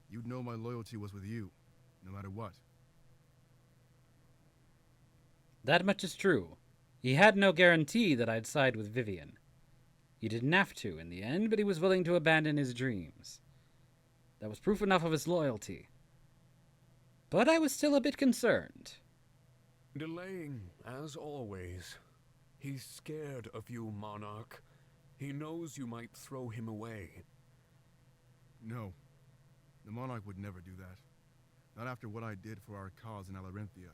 You'd know my loyalty was with you, no matter what. That much is true. He had no guarantee that I'd side with Vivian. He didn't have to in the end, but he was willing to abandon his dreams. That was proof enough of his loyalty. But I was still a bit concerned. Delaying, as always. He's scared of you, Monarch. He knows you might throw him away. No. The Monarch would never do that. Not after what I did for our cause in Alarenthia.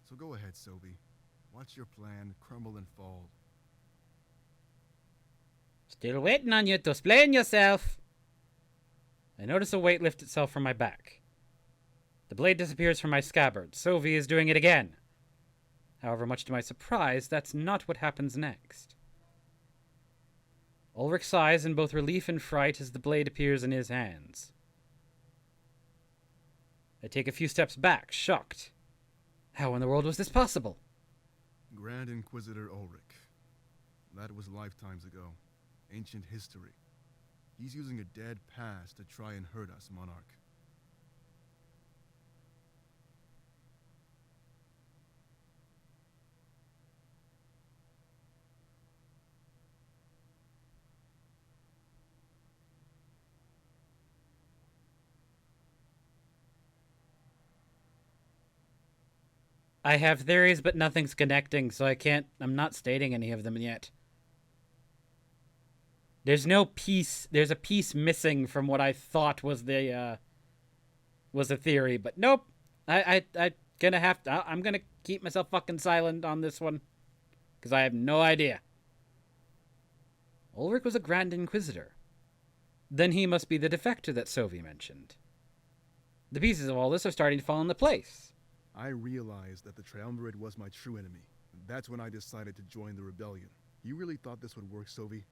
So go ahead, Sophie. Watch your plan crumble and fall. Still waiting on you to explain yourself. I notice a weight lift itself from my back. The blade disappears from my scabbard. Sophie is doing it again. However, much to my surprise, that's not what happens next. Ulrich sighs in both relief and fright as the blade appears in his hands. I take a few steps back, shocked. How in the world was this possible? Grand Inquisitor Ulrich. That was lifetimes ago. Ancient history. He's using a dead past to try and hurt us, Monarch. I have theories, but nothing's connecting, so I'm not stating any of them yet. There's no piece, there's a piece missing from what I thought was a theory, but nope. I'm gonna keep myself fucking silent on this one. because I have no idea. Ulrich was a Grand Inquisitor. Then he must be the defector that Sophie mentioned. The pieces of all this are starting to fall into place. I realized that the Triumvirate was my true enemy. That's when I decided to join the rebellion. You really thought this would work, Sophie?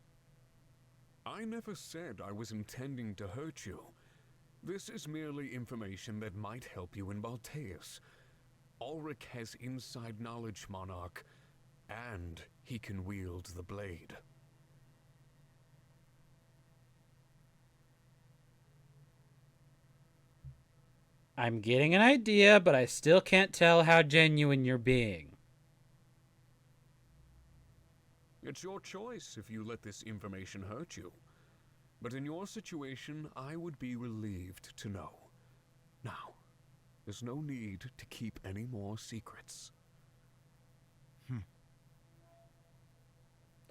I never said I was intending to hurt you. This is merely information that might help you in Balteus. Ulrich has inside knowledge, Monarch, and he can wield the blade. I'm getting an idea, but I still can't tell how genuine you're being. It's your choice if you let this information hurt you. But in your situation, I would be relieved to know. Now, there's no need to keep any more secrets.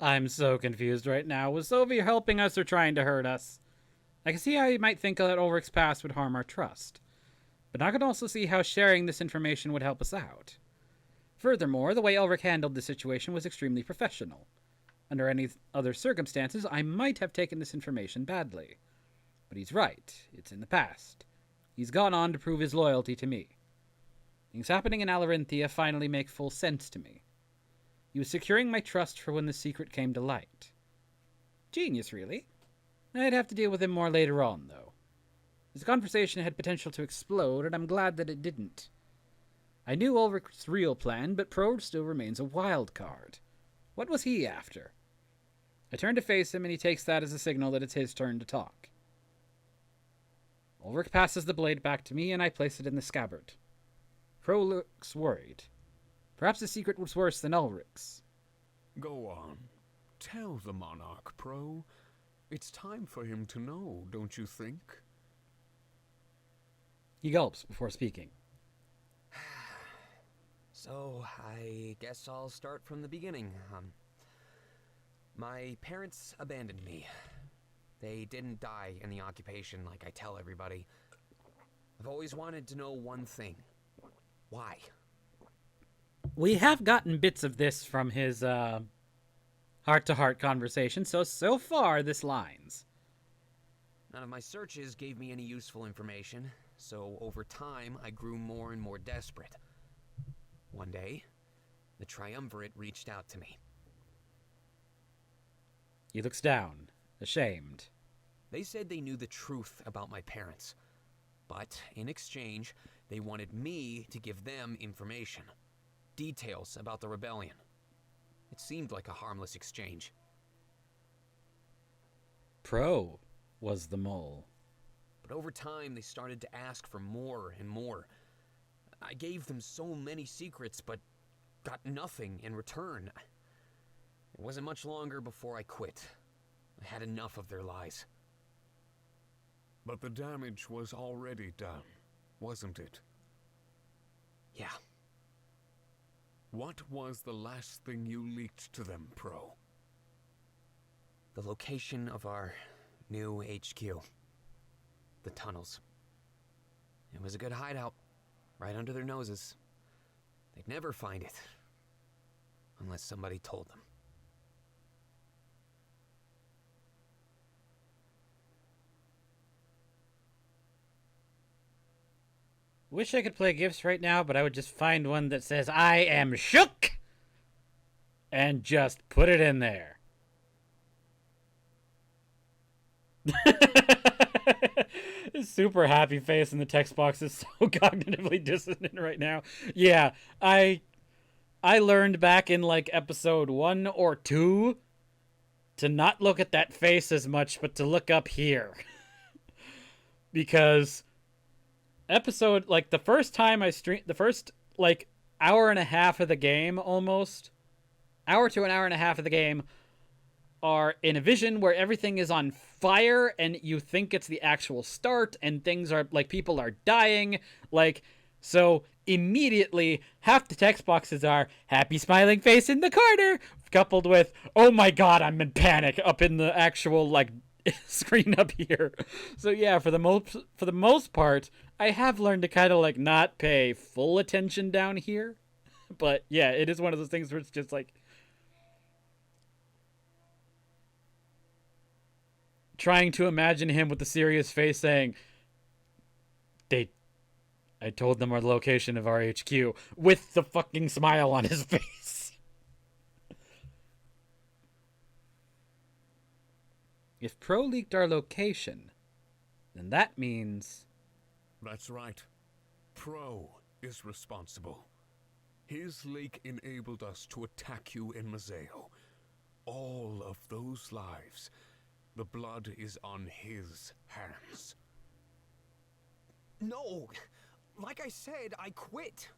I'm so confused right now. Was Sophie helping us or trying to hurt us? I can see how you might think that Ulrich's past would harm our trust. But I can also see how sharing this information would help us out. Furthermore, the way Ulrich handled the situation was extremely professional. Under any other circumstances, I might have taken this information badly. But he's right. It's in the past. He's gone on to prove his loyalty to me. Things happening in Alarinthia finally make full sense to me. He was securing my trust for when the secret came to light. Genius, really. I'd have to deal with him more later on, though. This conversation had potential to explode, and I'm glad that it didn't. I knew Ulrich's real plan, but Prode still remains a wild card. What was he after? I turn to face him, and he takes that as a signal that it's his turn to talk. Ulrich passes the blade back to me, and I place it in the scabbard. Pro looks worried. Perhaps the secret was worse than Ulrich's. Go on. Tell the Monarch, Pro. It's time for him to know, don't you think? He gulps before speaking. So, I guess I'll start from the beginning. My parents abandoned me. They didn't die in the occupation like I tell everybody. I've always wanted to know one thing. Why? We have gotten bits of this from his heart-to-heart conversation, so far this lines. None of my searches gave me any useful information, so over time I grew more and more desperate. One day, the Triumvirate reached out to me. He looks down, ashamed. They said they knew the truth about my parents, but in exchange, they wanted me to give them information. Details about the rebellion. It seemed like a harmless exchange. Pro was the mole. But over time, they started to ask for more and more. I gave them so many secrets, but got nothing in return. It wasn't much longer before I quit. I had enough of their lies. But the damage was already done, wasn't it? Yeah. What was the last thing you leaked to them, Pro? The location of our new HQ. The tunnels. It was a good hideout, right under their noses. They'd never find it, unless somebody told them. Wish I could play gifts right now, but I would just find one that says, I am shook! And just put it in there. Super happy face in the text box is so cognitively dissonant right now. Yeah, I learned back in like episode 1 or 2 to not look at that face as much, but to look up here. Because episode, like the first time I streamed, the first like hour and a half of the game, almost hour to an hour and a half of the game, are in a vision where everything is on fire and you think it's the actual start and things are like people are dying. Like, so immediately half the text boxes are happy smiling face in the corner, coupled with, oh my god, I'm in panic up in the actual like screen up here. So yeah, for the most part, I have learned to kind of like not pay full attention down here. But yeah, it is one of those things where it's just like, trying to imagine him with the serious face saying, I told them our location of our HQ with the fucking smile on his face. If Pro leaked our location, then that means... That's right. Pro is responsible. His leak enabled us to attack you in Mazeo. All of those lives, the blood is on his hands. No! Like I said, I quit.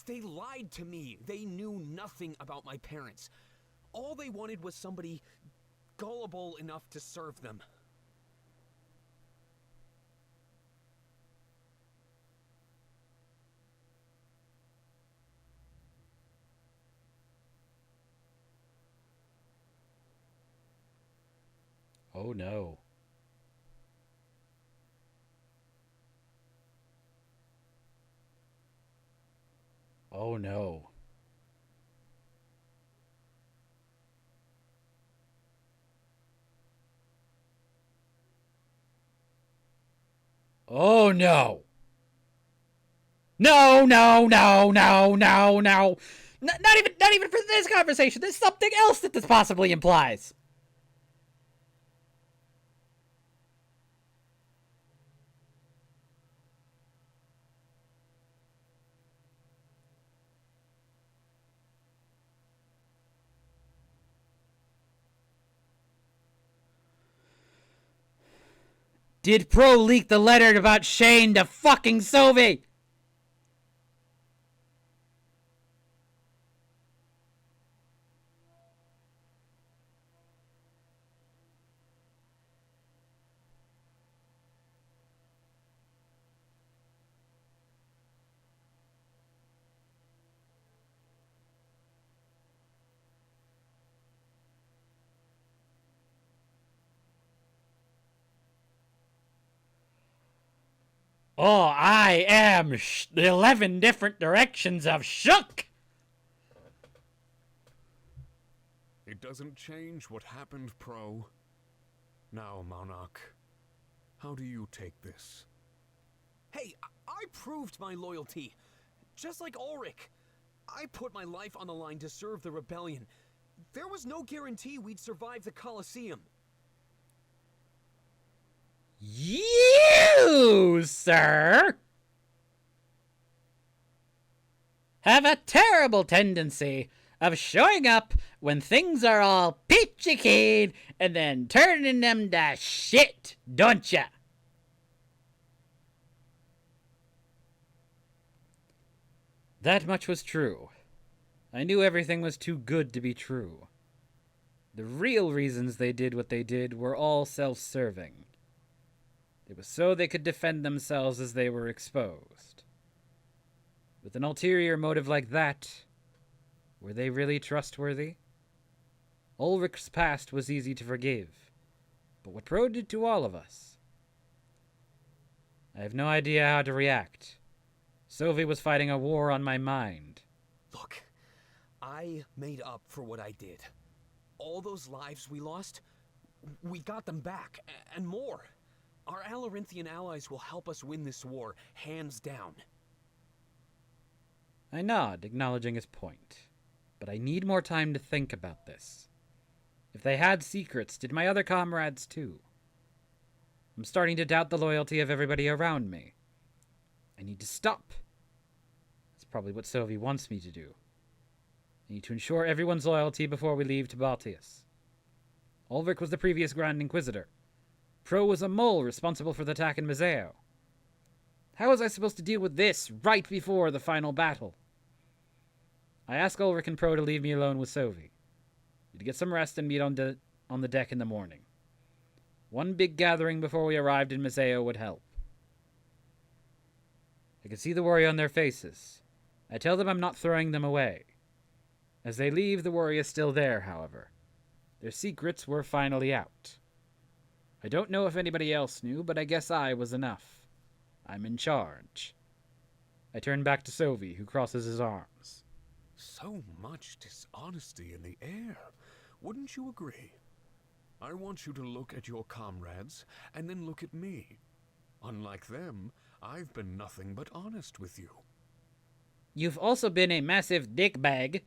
They lied to me. They knew nothing about my parents. All they wanted was somebody gullible enough to serve them. Oh no. Oh no. Oh no. No, no, no, no, no, no. Not even for this conversation. There's something else that this possibly implies. Did Pro leak the letter about Shane to fucking Sylvie? Oh, I am the 11 different directions of shook. It doesn't change what happened, Pro. Now, Monarch, how do you take this? Hey, I proved my loyalty. Just like Ulrich. I put my life on the line to serve the rebellion. There was no guarantee we'd survive the Colosseum. You, sir, have a terrible tendency of showing up when things are all peachy keen and then turning them to shit, don't ya? That much was true. I knew everything was too good to be true. The real reasons they did what they did were all self-serving. It was so they could defend themselves as they were exposed. With an ulterior motive like that, were they really trustworthy? Ulrich's past was easy to forgive, but what Pro did to all of us? I have no idea how to react. Sylvie was fighting a war on my mind. Look, I made up for what I did. All those lives we lost, we got them back, and more. Our Alorinthian allies will help us win this war, hands down. I nod, acknowledging his point. But I need more time to think about this. If they had secrets, did my other comrades too? I'm starting to doubt the loyalty of everybody around me. I need to stop. That's probably what Sylvie wants me to do. I need to ensure everyone's loyalty before we leave to Baltius. Ulrich was the previous Grand Inquisitor. Pro was a mole responsible for the attack in Mazeo. How was I supposed to deal with this right before the final battle? I asked Ulrich and Pro to leave me alone with Sylvie. We'd get some rest and meet on the deck in the morning. One big gathering before we arrived in Mazeo would help. I could see the worry on their faces. I tell them I'm not throwing them away. As they leave, the worry is still there, however. Their secrets were finally out. I don't know if anybody else knew, but I guess I was enough. I'm in charge. I turn back to Sylvie, who crosses his arms. So much dishonesty in the air, wouldn't you agree? I want you to look at your comrades and then look at me. Unlike them, I've been nothing but honest with you. You've also been a massive dickbag.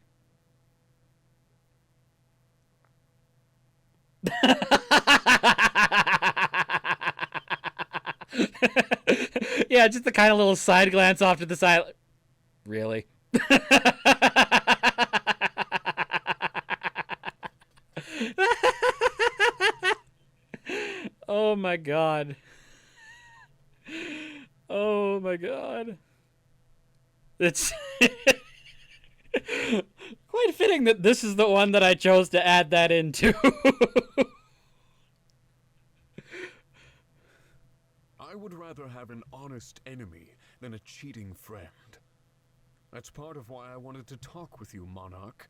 Yeah, just the kind of little side glance off to the side. Really? Oh my god. Oh my god. It's quite fitting that this is the one that I chose to add that into. I would rather have an honest enemy than a cheating friend. That's part of why I wanted to talk with you, Monarch.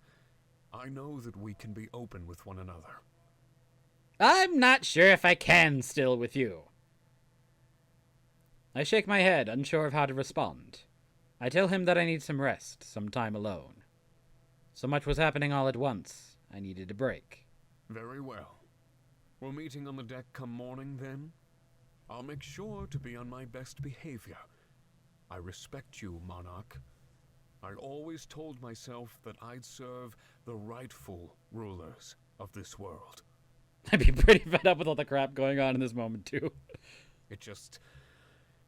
I know that we can be open with one another. I'm not sure if I can still with you. I shake my head, unsure of how to respond. I tell him that I need some rest, some time alone. So much was happening all at once. I needed a break. Very well. We're meeting on the deck come morning, then? I'll make sure to be on my best behavior. I respect you, Monarch. I always told myself that I'd serve the rightful rulers of this world. I'd be pretty fed up with all the crap going on in this moment, too. It just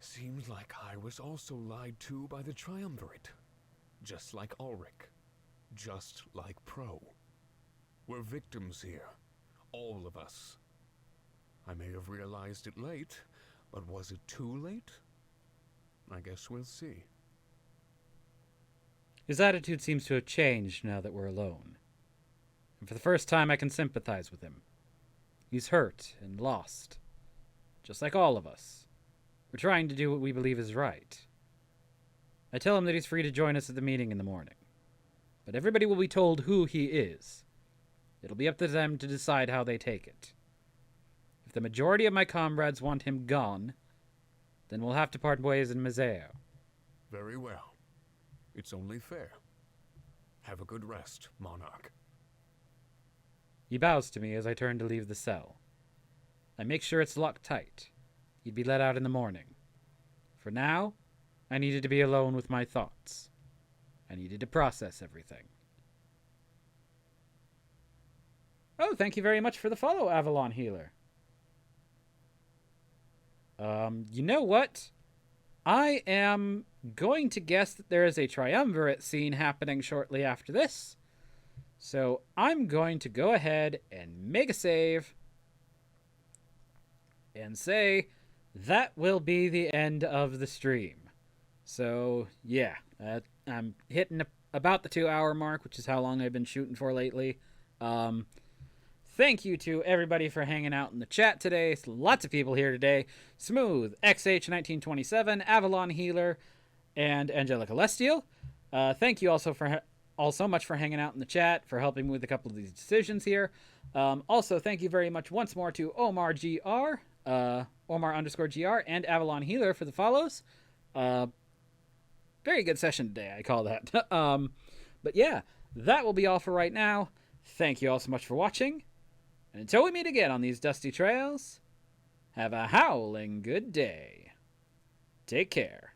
seems like I was also lied to by the Triumvirate. Just like Ulrich. Just like Pro. We're victims here. All of us. I may have realized it late, but was it too late? I guess we'll see. His attitude seems to have changed now that we're alone. And for the first time, I can sympathize with him. He's hurt and lost. Just like all of us. We're trying to do what we believe is right. I tell him that he's free to join us at the meeting in the morning. But everybody will be told who he is. It'll be up to them to decide how they take it. If the majority of my comrades want him gone, then we'll have to part ways in Mazeo. Very well. It's only fair. Have a good rest, Monarch. He bows to me as I turn to leave the cell. I make sure it's locked tight. He'd be let out in the morning. For now, I needed to be alone with my thoughts. I needed to process everything. Oh, thank you very much for the follow, Avalon Healer. You know what? I am going to guess that there is a triumvirate scene happening shortly after this. So I'm going to go ahead and make a save and say that will be the end of the stream. So, yeah, I'm hitting about the 2-hour mark, which is how long I've been shooting for lately. Thank you to everybody for hanging out in the chat today. Lots of people here today. Smooth, XH1927, Avalon Healer, and Angelica Lestial. Thank you all so much for hanging out in the chat, for helping me with a couple of these decisions here. Also, thank you very much once more to Omar GR, Omar_GR, and Avalon Healer for the follows. Very good session today, I call that. But yeah, that will be all for right now. Thank you all so much for watching. And until we meet again on these dusty trails, have a howling good day. Take care.